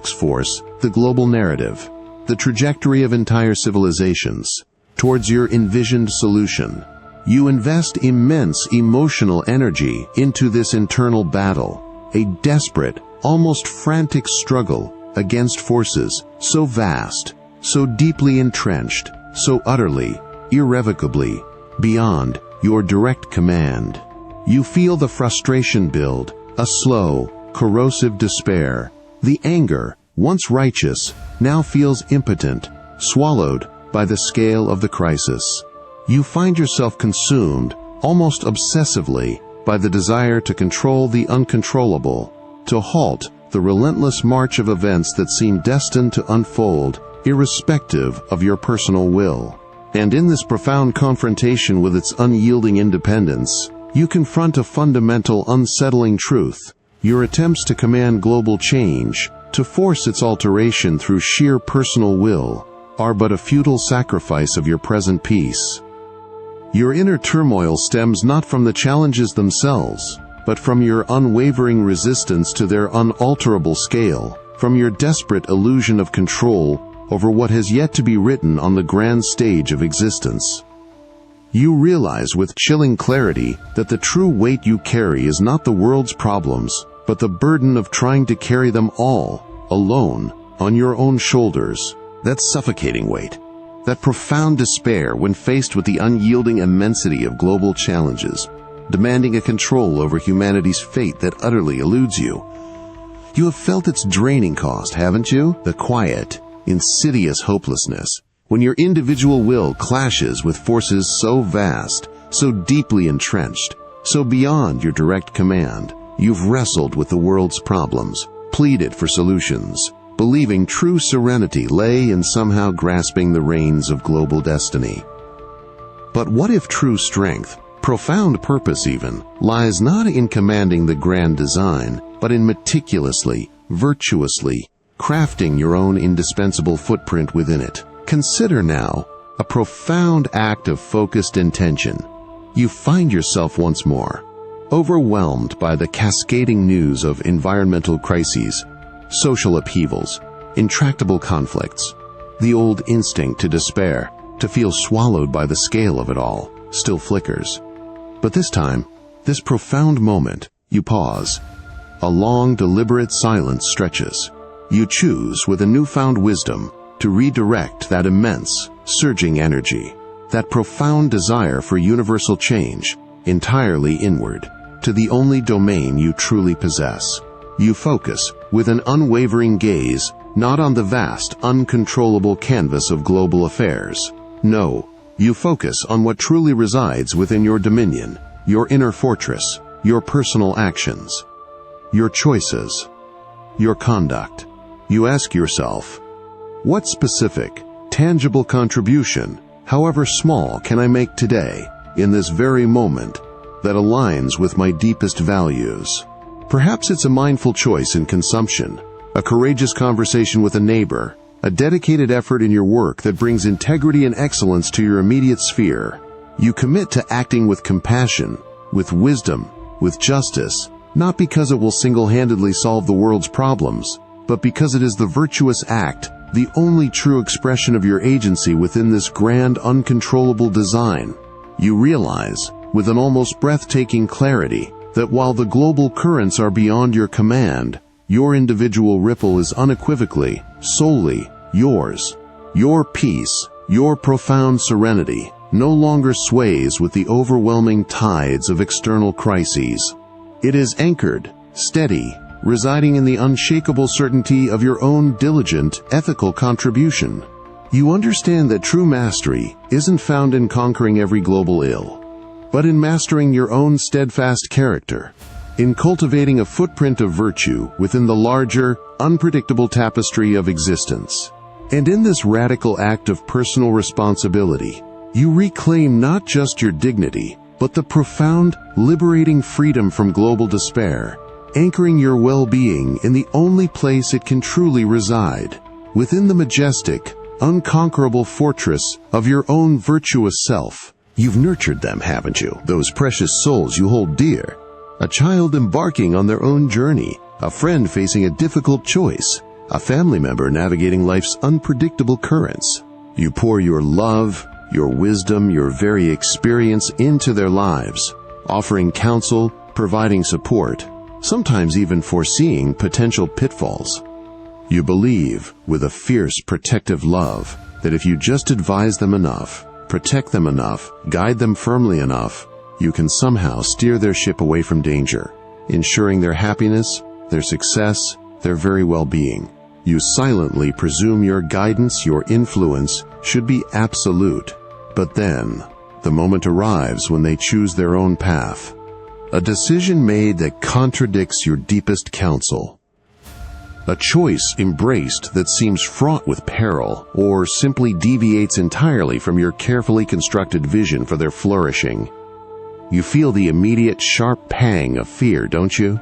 force the global narrative, the trajectory of entire civilizations, towards your envisioned solution. You invest immense emotional energy into this internal battle, a desperate, almost frantic struggle against forces so vast, so deeply entrenched, so utterly, irrevocably, beyond your direct command. You feel the frustration build, a slow, corrosive despair. The anger, once righteous, now feels impotent, swallowed by the scale of the crisis. You find yourself consumed, almost obsessively, by the desire to control the uncontrollable, to halt the relentless march of events that seem destined to unfold, irrespective of your personal will. And in this profound confrontation with its unyielding independence, you confront a fundamental, unsettling truth. Your attempts to command global change, to force its alteration through sheer personal will, are but a futile sacrifice of your present peace. Your inner turmoil stems not from the challenges themselves, but from your unwavering resistance to their unalterable scale, from your desperate illusion of control over what has yet to be written on the grand stage of existence. You realize with chilling clarity that the true weight you carry is not the world's problems, but the burden of trying to carry them all, alone, on your own shoulders. That suffocating weight, that profound despair when faced with the unyielding immensity of global challenges, demanding a control over humanity's fate that utterly eludes you. You have felt its draining cost, haven't you? The quiet, insidious hopelessness, when your individual will clashes with forces so vast, so deeply entrenched, so beyond your direct command. You've wrestled with the world's problems, pleaded for solutions, believing true serenity lay in somehow grasping the reins of global destiny. But what if true strength, profound purpose even, lies not in commanding the grand design, but in meticulously, virtuously, crafting your own indispensable footprint within it. Consider now a profound act of focused intention. You find yourself once more overwhelmed by the cascading news of environmental crises, social upheavals, intractable conflicts. The old instinct to despair, to feel swallowed by the scale of it all, still flickers. But this time, this profound moment, you pause. A long, deliberate silence stretches. You choose, with a newfound wisdom, to redirect that immense, surging energy, that profound desire for universal change, entirely inward, to the only domain you truly possess. You focus, with an unwavering gaze, not on the vast, uncontrollable canvas of global affairs. No, you focus on what truly resides within your dominion, your inner fortress, your personal actions, your choices, your conduct. You ask yourself, what specific, tangible contribution, however small, can I make today, in this very moment, that aligns with my deepest values? Perhaps it's a mindful choice in consumption, a courageous conversation with a neighbor, a dedicated effort in your work that brings integrity and excellence to your immediate sphere. You commit to acting with compassion, with wisdom, with justice, not because it will single-handedly solve the world's problems, but because it is the virtuous act, the only true expression of your agency within this grand, uncontrollable design. You realize, with an almost breathtaking clarity, that while the global currents are beyond your command, your individual ripple is unequivocally, solely, yours. Your peace, your profound serenity, no longer sways with the overwhelming tides of external crises. It is anchored, steady, residing in the unshakable certainty of your own diligent, ethical contribution. You understand that true mastery isn't found in conquering every global ill, but in mastering your own steadfast character, in cultivating a footprint of virtue within the larger, unpredictable tapestry of existence. And in this radical act of personal responsibility, you reclaim not just your dignity, but the profound, liberating freedom from global despair, anchoring your well-being in the only place it can truly reside, within the majestic, unconquerable fortress of your own virtuous self. You've nurtured them, haven't you? Those precious souls you hold dear. A child embarking on their own journey, a friend facing a difficult choice, a family member navigating life's unpredictable currents. You pour your love, your wisdom, your very experience into their lives, offering counsel, providing support, sometimes even foreseeing potential pitfalls. You believe, with a fierce protective love, that if you just advise them enough, protect them enough, guide them firmly enough, you can somehow steer their ship away from danger, ensuring their happiness, their success, their very well-being. You silently presume your guidance, your influence, should be absolute. But then, the moment arrives when they choose their own path. A decision made that contradicts your deepest counsel. A choice embraced that seems fraught with peril, or simply deviates entirely from your carefully constructed vision for their flourishing. You feel the immediate sharp pang of fear, don't you?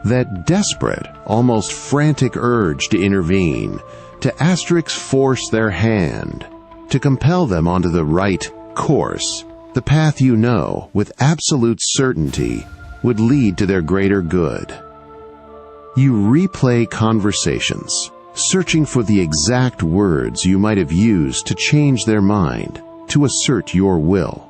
That desperate, almost frantic urge to intervene, to force their hand, to compel them onto the right course, the path you know, with absolute certainty, would lead to their greater good. You replay conversations, searching for the exact words you might have used to change their mind, to assert your will.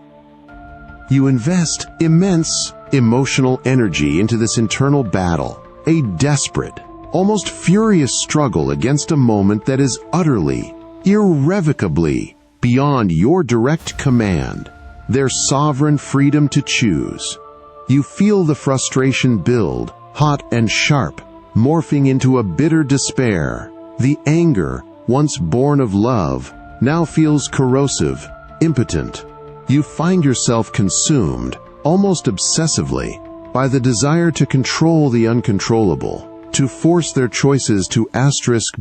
You invest immense emotional energy into this internal battle, a desperate, almost furious struggle against a moment that is utterly, irrevocably beyond your direct command, their sovereign freedom to choose. You feel the frustration build, hot and sharp, morphing into a bitter despair. The anger, once born of love, now feels corrosive, impotent. You find yourself consumed, almost obsessively, by the desire to control the uncontrollable, to force their choices to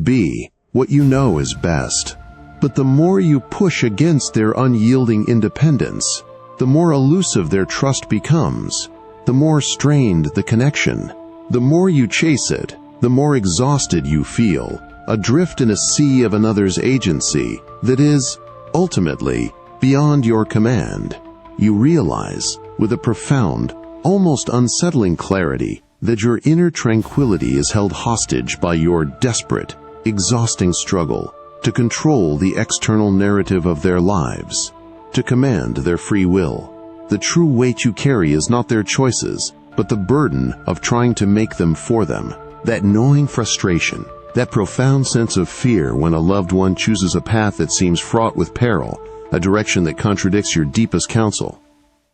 be what you know is best. But the more you push against their unyielding independence, the more elusive their trust becomes, the more strained the connection. The more you chase it, the more exhausted you feel, adrift in a sea of another's agency that is, ultimately, beyond your command. You realize, with a profound, almost unsettling clarity, that your inner tranquility is held hostage by your desperate, exhausting struggle to control the external narrative of their lives, to command their free will. The true weight you carry is not their choices, but the burden of trying to make them for them. That gnawing frustration, that profound sense of fear when a loved one chooses a path that seems fraught with peril, a direction that contradicts your deepest counsel.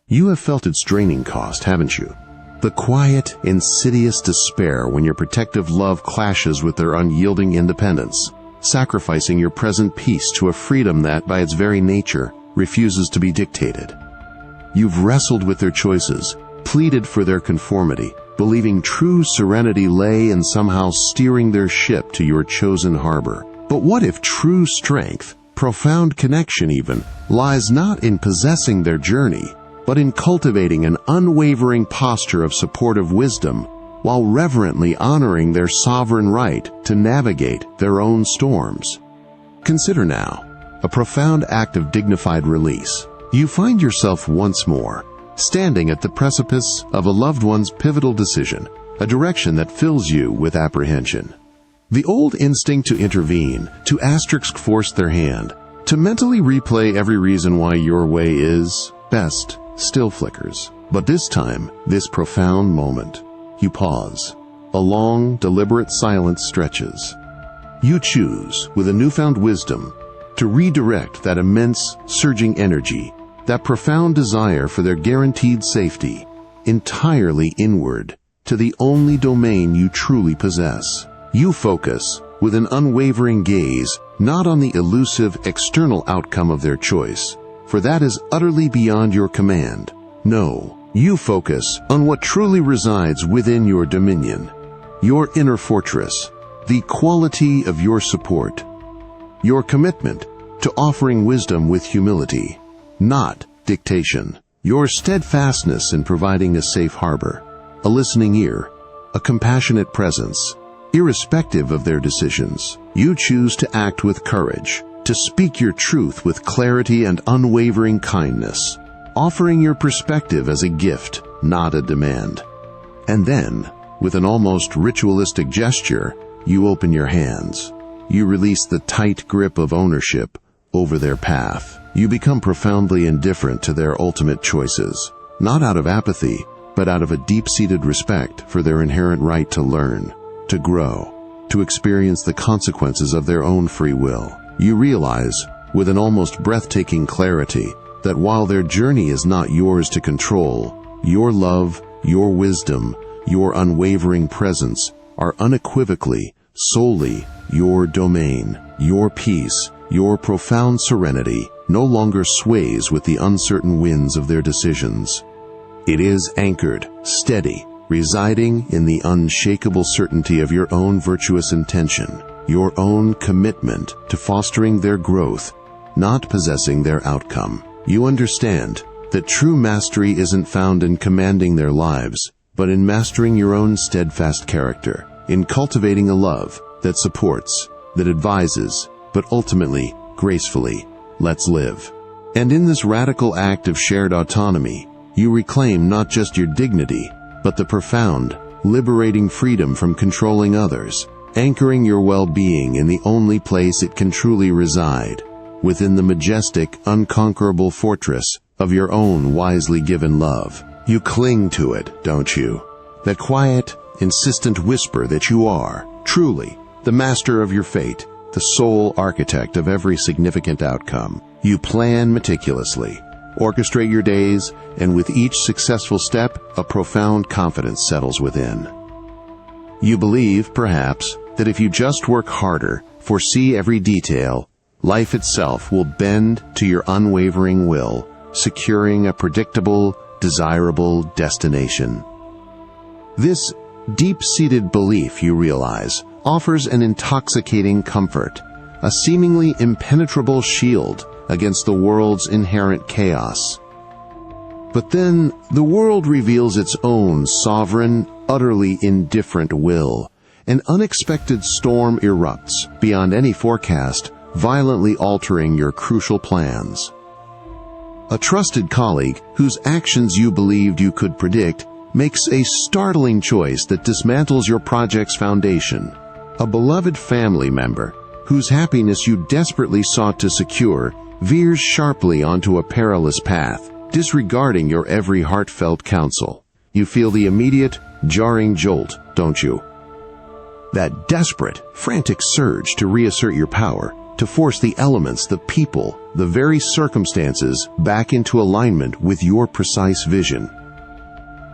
You have felt its draining cost, haven't you? The quiet, insidious despair when your protective love clashes with their unyielding independence, sacrificing your present peace to a freedom that, by its very nature, refuses to be dictated. You've wrestled with their choices, pleaded for their conformity, believing true serenity lay in somehow steering their ship to your chosen harbor. But what if true strength, profound connection even, lies not in possessing their journey, but in cultivating an unwavering posture of supportive wisdom, while reverently honoring their sovereign right to navigate their own storms? Consider now a profound act of dignified release. You find yourself once more standing at the precipice of a loved one's pivotal decision, a direction that fills you with apprehension. The old instinct to intervene, to asterisk force their hand, to mentally replay every reason why your way is best, still flickers. But this time, this profound moment, you pause. A long, deliberate silence stretches. You choose, with a newfound wisdom, to redirect that immense, surging energy, that profound desire for their guaranteed safety, entirely inward, to the only domain you truly possess. You focus, with an unwavering gaze, not on the elusive external outcome of their choice, for that is utterly beyond your command. No, you focus on what truly resides within your dominion, your inner fortress, the quality of your support, your commitment to offering wisdom with humility, not dictation, your steadfastness in providing a safe harbor, a listening ear, a compassionate presence. Irrespective of their decisions, you choose to act with courage, to speak your truth with clarity and unwavering kindness, offering your perspective as a gift, not a demand. And then, with an almost ritualistic gesture, you open your hands. You release the tight grip of ownership over their path. You become profoundly indifferent to their ultimate choices, not out of apathy, but out of a deep-seated respect for their inherent right to learn, to grow, to experience the consequences of their own free will. You realize, with an almost breathtaking clarity, that while their journey is not yours to control, your love, your wisdom, your unwavering presence are unequivocally, solely your domain. Your peace, your profound serenity, no longer sways with the uncertain winds of their decisions. It is anchored, steady, residing in the unshakable certainty of your own virtuous intention, your own commitment to fostering their growth, not possessing their outcome. You understand that true mastery isn't found in commanding their lives, but in mastering your own steadfast character, in cultivating a love that supports, that advises, but ultimately, gracefully, lets live. And in this radical act of shared autonomy, you reclaim not just your dignity, but the profound, liberating freedom from controlling others, anchoring your well-being in the only place it can truly reside, within the majestic, unconquerable fortress of your own wisely given love. You cling to it, don't you? That quiet, insistent whisper that you are, truly, the master of your fate, the sole architect of every significant outcome. You plan meticulously, orchestrate your days, and with each successful step, a profound confidence settles within. You believe, perhaps, that if you just work harder, foresee every detail, life itself will bend to your unwavering will, securing a predictable, desirable destination. This deep-seated belief, you realize, offers an intoxicating comfort, a seemingly impenetrable shield against the world's inherent chaos. But then the world reveals its own sovereign, utterly indifferent will, an unexpected storm erupts beyond any forecast, violently altering your crucial plans. A trusted colleague, whose actions you believed you could predict, makes a startling choice that dismantles your project's foundation. A beloved family member, whose happiness you desperately sought to secure, veers sharply onto a perilous path, disregarding your every heartfelt counsel. You feel the immediate, jarring jolt, don't you? That desperate, frantic surge to reassert your power, to force the elements, the people, the very circumstances back into alignment with your precise vision.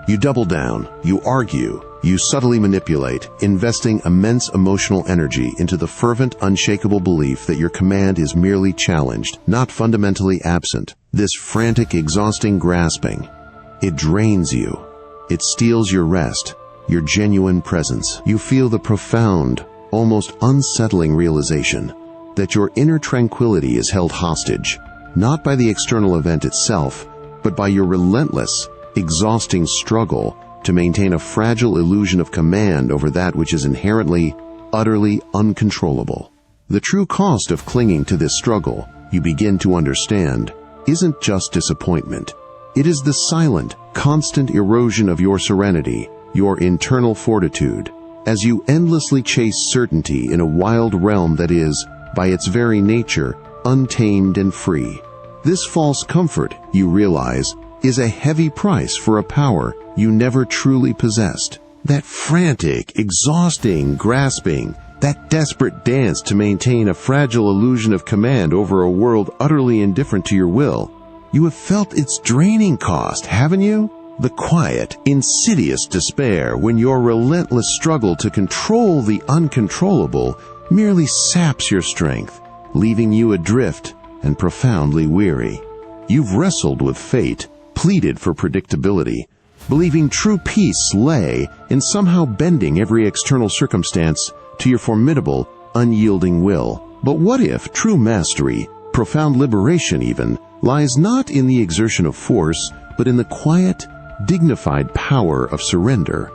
You double down, you argue, you subtly manipulate, investing immense emotional energy into the fervent, unshakable belief that your command is merely challenged, not fundamentally absent. This frantic, exhausting grasping, it drains you. It steals your rest, your genuine presence. You feel the profound, almost unsettling realization that your inner tranquility is held hostage, not by the external event itself, but by your relentless, exhausting struggle to maintain a fragile illusion of command over that which is inherently, utterly uncontrollable. The true cost of clinging to this struggle, you begin to understand, isn't just disappointment. It is the silent, constant erosion of your serenity, your internal fortitude, as you endlessly chase certainty in a wild realm that is, by its very nature, untamed and free. This false comfort, you realize, is a heavy price for a power you never truly possessed. That frantic, exhausting grasping, that desperate dance to maintain a fragile illusion of command over a world utterly indifferent to your will, you have felt its draining cost, haven't you? The quiet, insidious despair when your relentless struggle to control the uncontrollable merely saps your strength, leaving you adrift and profoundly weary. You've wrestled with fate, pleaded for predictability, believing true peace lay in somehow bending every external circumstance to your formidable, unyielding will. But what if true mastery, profound liberation even, lies not in the exertion of force, but in the quiet, dignified power of surrender?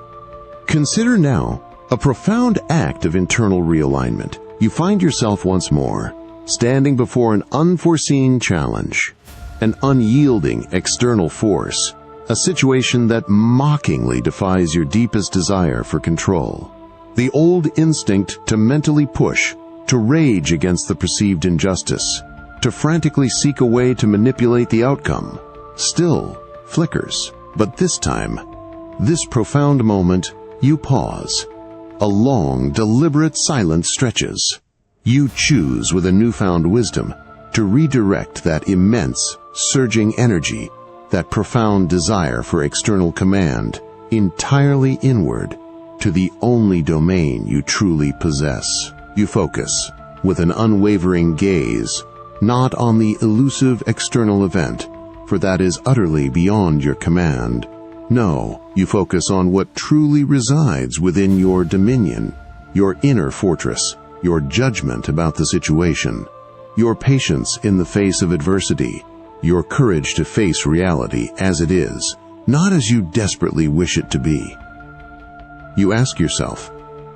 Consider now a profound act of internal realignment. You find yourself once more standing before an unforeseen challenge, an unyielding external force, a situation that mockingly defies your deepest desire for control. The old instinct to mentally push, to rage against the perceived injustice, to frantically seek a way to manipulate the outcome, still flickers. But this time, this profound moment, you pause. A long, deliberate silence stretches. You choose with a newfound wisdom to redirect that immense, surging energy, that profound desire for external command, entirely inward, to the only domain you truly possess. You focus, with an unwavering gaze, not on the elusive external event, for that is utterly beyond your command. No, you focus on what truly resides within your dominion, your inner fortress, your judgment about the situation, your patience in the face of adversity, your courage to face reality as it is, not as you desperately wish it to be. You ask yourself,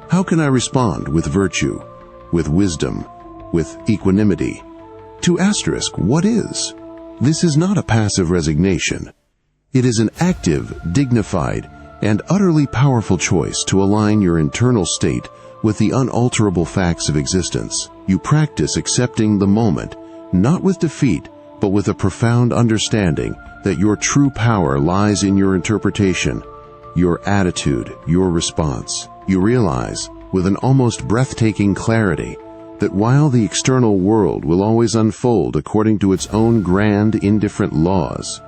how can I respond with virtue, with wisdom, with equanimity? To asterisk, what is? This is not a passive resignation. It is an active, dignified, and utterly powerful choice to align your internal state with the unalterable facts of existence. You practice accepting the moment, not with defeat, but with a profound understanding that your true power lies in your interpretation, your attitude, your response. You realize, with an almost breathtaking clarity, that while the external world will always unfold according to its own grand, indifferent laws,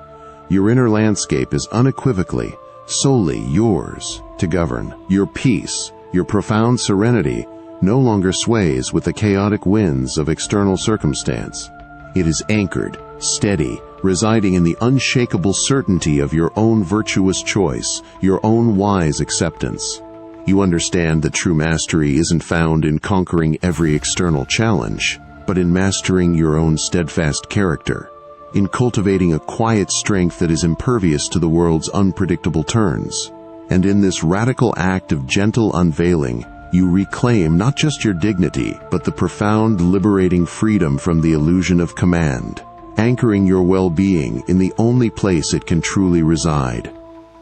your inner landscape is unequivocally, solely yours to govern. Your peace, your profound serenity, no longer sways with the chaotic winds of external circumstance. It is anchored, steady, residing in the unshakable certainty of your own virtuous choice, your own wise acceptance. You understand that true mastery isn't found in conquering every external challenge, but in mastering your own steadfast character, in cultivating a quiet strength that is impervious to the world's unpredictable turns. And in this radical act of gentle unveiling, you reclaim not just your dignity, but the profound liberating freedom from the illusion of command, anchoring your well-being in the only place it can truly reside,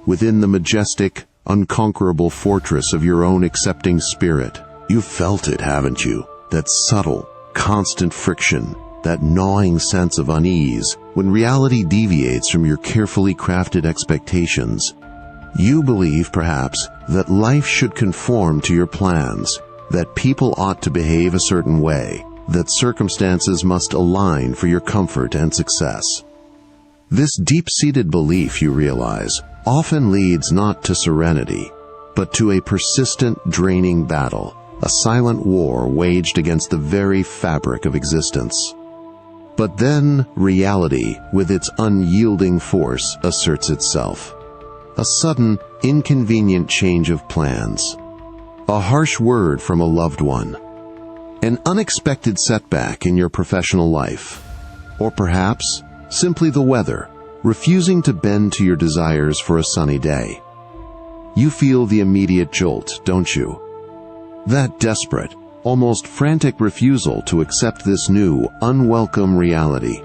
within the majestic, unconquerable fortress of your own accepting spirit. You've felt it, haven't you? That subtle, constant friction, that gnawing sense of unease when reality deviates from your carefully crafted expectations. You believe, perhaps, that life should conform to your plans, that people ought to behave a certain way, that circumstances must align for your comfort and success. This deep-seated belief, you realize, often leads not to serenity, but to a persistent, draining battle, a silent war waged against the very fabric of existence. But then reality, with its unyielding force, asserts itself. A sudden, inconvenient change of plans. A harsh word from a loved one. An unexpected setback in your professional life. Or perhaps, simply the weather, refusing to bend to your desires for a sunny day. You feel the immediate jolt, don't you? That desperate, almost frantic refusal to accept this new, unwelcome reality.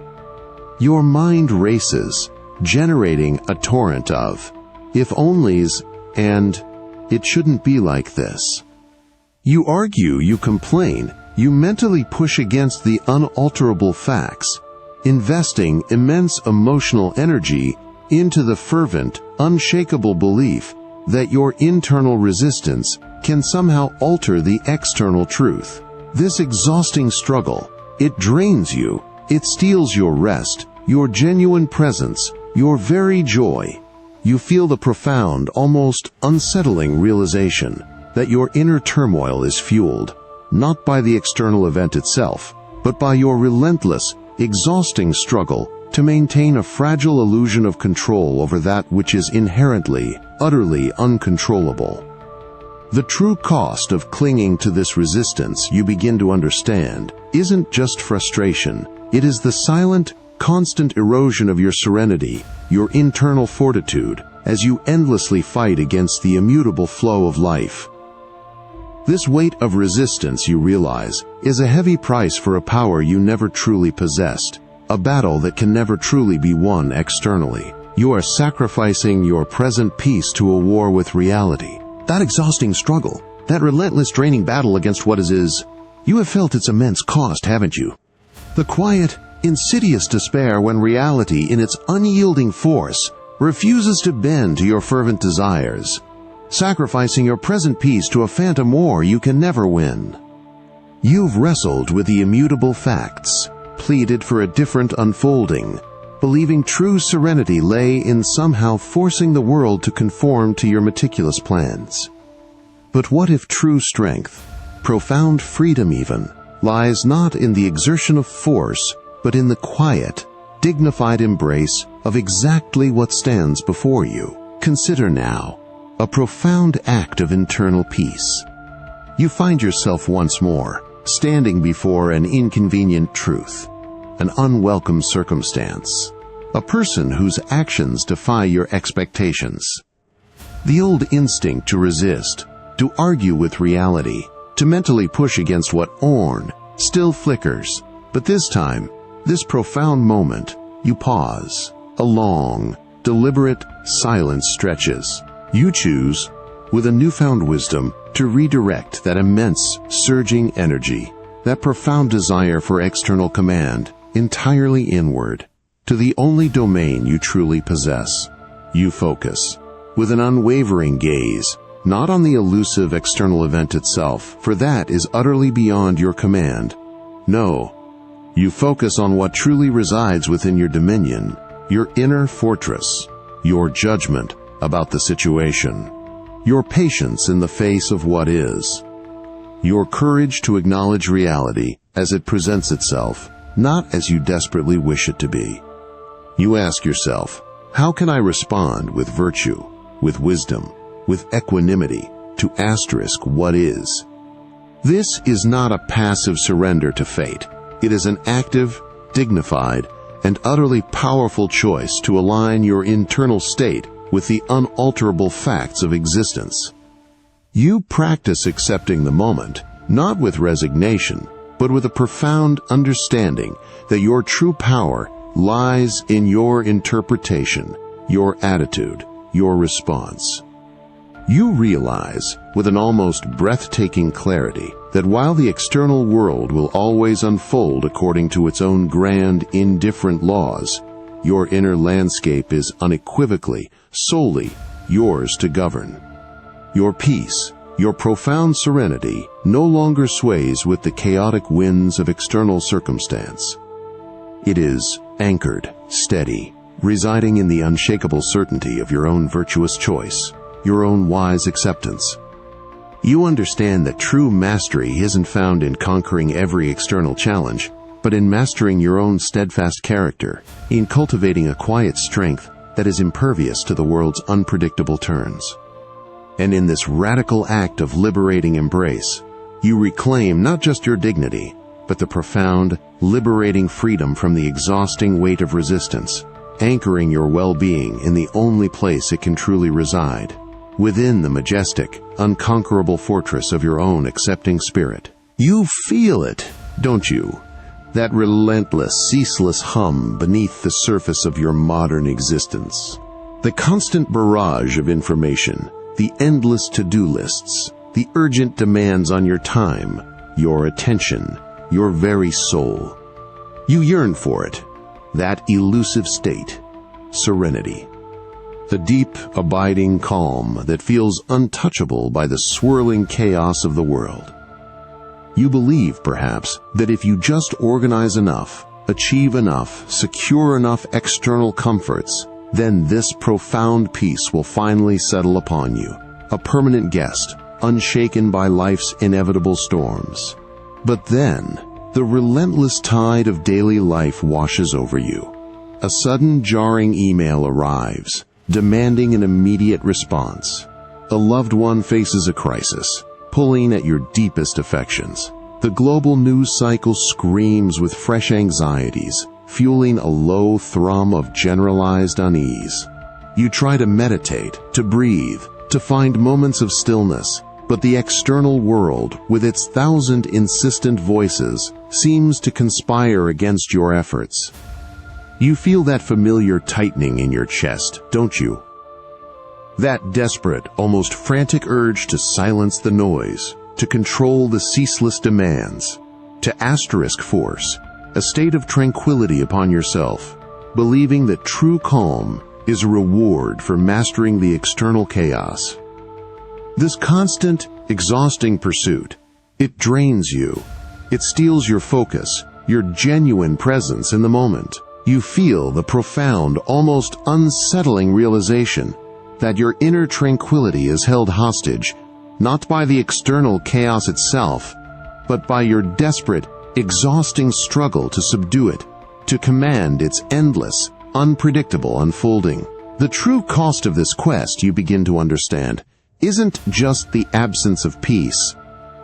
Your mind races, generating a torrent of if-onlys and "it shouldn't be like this." You argue, you complain, you mentally push against the unalterable facts, investing immense emotional energy into the fervent, unshakable belief that your internal resistance can somehow alter the external truth. This exhausting struggle, it drains you, it steals your rest, your genuine presence, your very joy. You feel the profound, almost unsettling realization that your inner turmoil is fueled, not by the external event itself, but by your relentless, exhausting struggle to maintain a fragile illusion of control over that which is inherently, utterly uncontrollable. The true cost of clinging to this resistance, you begin to understand, isn't just frustration. It is the silent, constant erosion of your serenity, your internal fortitude, as you endlessly fight against the immutable flow of life. This weight of resistance, you realize, is a heavy price for a power you never truly possessed, a battle that can never truly be won externally. You are sacrificing your present peace to a war with reality. That exhausting struggle, that relentless draining battle against what is, you have felt its immense cost, haven't you? The quiet, insidious despair when reality, in its unyielding force, refuses to bend to your fervent desires, sacrificing your present peace to a phantom war you can never win. You've wrestled with the immutable facts, pleaded for a different unfolding, believing true serenity lay in somehow forcing the world to conform to your meticulous plans. But what if true strength, profound freedom even, lies not in the exertion of force, but in the quiet, dignified embrace of exactly what stands before you? Consider now a profound act of internal peace. You find yourself once more standing before an inconvenient truth, an unwelcome circumstance, a person whose actions defy your expectations. The old instinct to resist, to argue with reality, to mentally push against what still flickers. But this time, this profound moment, you pause. A long, deliberate silence stretches. You choose, with a newfound wisdom, to redirect that immense, surging energy, that profound desire for external command, entirely inward, to the only domain you truly possess. You focus, with an unwavering gaze, not on the elusive external event itself, for that is utterly beyond your command. No, you focus on what truly resides within your dominion, your inner fortress, your judgment about the situation, your patience in the face of what is, your courage to acknowledge reality as it presents itself, not as you desperately wish it to be. You ask yourself, how can I respond with virtue, with wisdom, with equanimity to what is? This is not a passive surrender to fate. It is an active, dignified, and utterly powerful choice to align your internal state with the unalterable facts of existence. You practice accepting the moment, not with resignation, but with a profound understanding that your true power lies in your interpretation, your attitude, your response. You realize, with an almost breathtaking clarity, that while the external world will always unfold according to its own grand, indifferent laws, your inner landscape is unequivocally, solely yours to govern. Your peace, your profound serenity, no longer sways with the chaotic winds of external circumstance. It is anchored, steady, residing in the unshakable certainty of your own virtuous choice, your own wise acceptance. You understand that true mastery isn't found in conquering every external challenge, but in mastering your own steadfast character, in cultivating a quiet strength that is impervious to the world's unpredictable turns. And in this radical act of liberating embrace, you reclaim not just your dignity, but the profound, liberating freedom from the exhausting weight of resistance, anchoring your well-being in the only place it can truly reside, within the majestic, unconquerable fortress of your own accepting spirit. You feel it, don't you? That relentless, ceaseless hum beneath the surface of your modern existence. The constant barrage of information, the endless to-do lists, the urgent demands on your time, your attention, your very soul. You yearn for it, that elusive state, serenity. The deep, abiding calm that feels untouchable by the swirling chaos of the world. You believe, perhaps, that if you just organize enough, achieve enough, secure enough external comforts, then this profound peace will finally settle upon you, a permanent guest, unshaken by life's inevitable storms. But then, the relentless tide of daily life washes over you. A sudden jarring email arrives, demanding an immediate response. A loved one faces a crisis, pulling at your deepest affections. The global news cycle screams with fresh anxieties, fueling a low thrum of generalized unease. You try to meditate, to breathe, to find moments of stillness, but the external world, with its 1,000 insistent voices, seems to conspire against your efforts. You feel that familiar tightening in your chest, don't you? That desperate, almost frantic urge to silence the noise, to control the ceaseless demands, to asterisk force, a state of tranquility upon yourself, believing that true calm is a reward for mastering the external chaos. This constant, exhausting pursuit, it drains you. It steals your focus, your genuine presence in the moment. You feel the profound, almost unsettling realization that your inner tranquility is held hostage, not by the external chaos itself, but by your desperate, exhausting struggle to subdue it, to command its endless, unpredictable unfolding. The true cost of this quest, you begin to understand, isn't just the absence of peace.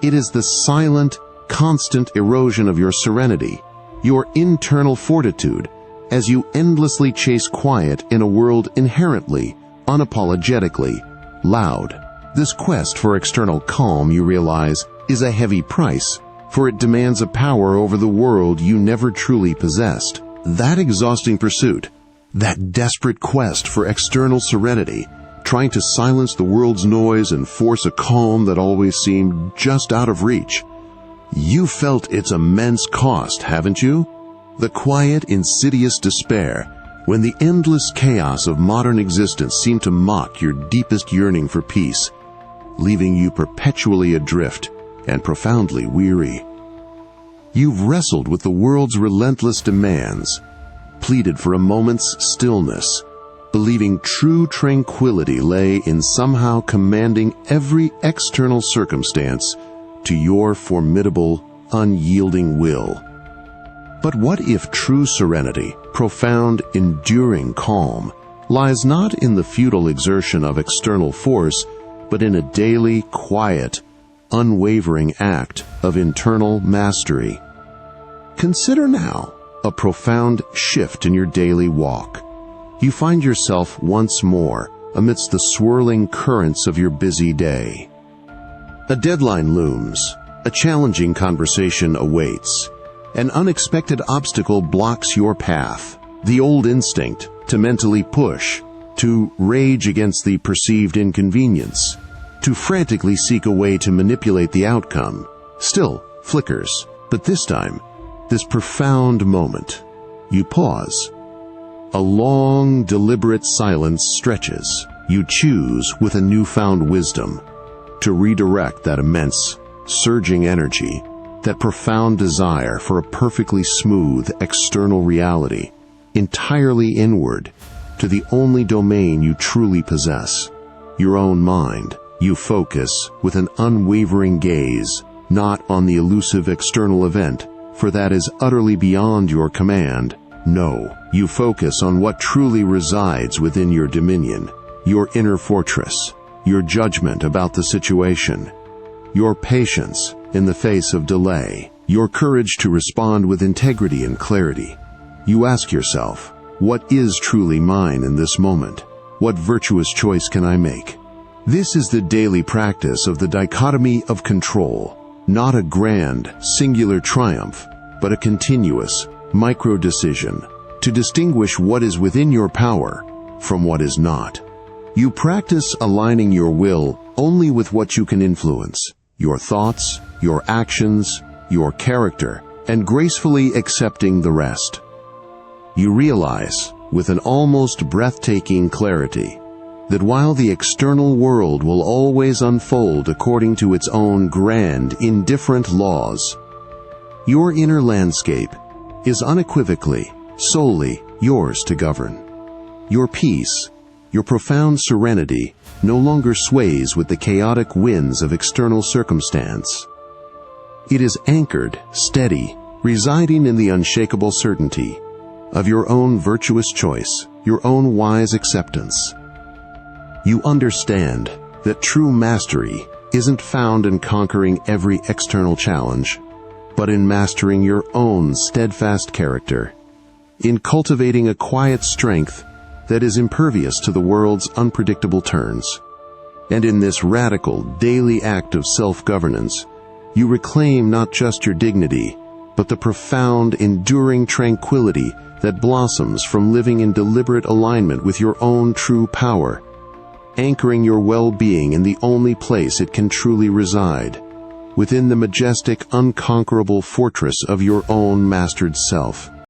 It is the silent, constant erosion of your serenity, your internal fortitude, as you endlessly chase quiet in a world inherently, unapologetically, loud. This quest for external calm, you realize, is a heavy price, for it demands a power over the world you never truly possessed. That exhausting pursuit, that desperate quest for external serenity, trying to silence the world's noise and force a calm that always seemed just out of reach. You felt its immense cost, haven't you? The quiet, insidious despair, when the endless chaos of modern existence seemed to mock your deepest yearning for peace, leaving you perpetually adrift and profoundly weary. You've wrestled with the world's relentless demands, pleaded for a moment's stillness, believing true tranquility lay in somehow commanding every external circumstance to your formidable, unyielding will. But what if true serenity, profound, enduring calm, lies not in the futile exertion of external force, but in a daily, quiet, unwavering act of internal mastery? Consider now a profound shift in your daily walk. You find yourself once more amidst the swirling currents of your busy day. A deadline looms, a challenging conversation awaits, an unexpected obstacle blocks your path. The old instinct to mentally push, to rage against the perceived inconvenience, to frantically seek a way to manipulate the outcome, still flickers. But this time, this profound moment, you pause. A long, deliberate silence stretches. You choose, with a newfound wisdom, to redirect that immense, surging energy, that profound desire for a perfectly smooth external reality, entirely inward, to the only domain you truly possess, your own mind. You focus with an unwavering gaze, not on the elusive external event, for that is utterly beyond your command. No, you focus on what truly resides within your dominion, your inner fortress, your judgment about the situation, your patience in the face of delay, your courage to respond with integrity and clarity. You ask yourself, what is truly mine in this moment? What virtuous choice can I make? This is the daily practice of the dichotomy of control, not a grand, singular triumph, but a continuous, micro-decision to distinguish what is within your power from what is not. You practice aligning your will only with what you can influence, your thoughts, your actions, your character, and gracefully accepting the rest. You realize, with an almost breathtaking clarity, that while the external world will always unfold according to its own grand, indifferent laws, your inner landscape is unequivocally, solely yours to govern. Your peace, your profound serenity, no longer sways with the chaotic winds of external circumstance. It is anchored, steady, residing in the unshakable certainty of your own virtuous choice, your own wise acceptance. You understand that true mastery isn't found in conquering every external challenge, but in mastering your own steadfast character, in cultivating a quiet strength that is impervious to the world's unpredictable turns. And in this radical, daily act of self-governance, you reclaim not just your dignity, but the profound, enduring tranquility that blossoms from living in deliberate alignment with your own true power, anchoring your well-being in the only place it can truly reside, within the majestic, unconquerable fortress of your own mastered self.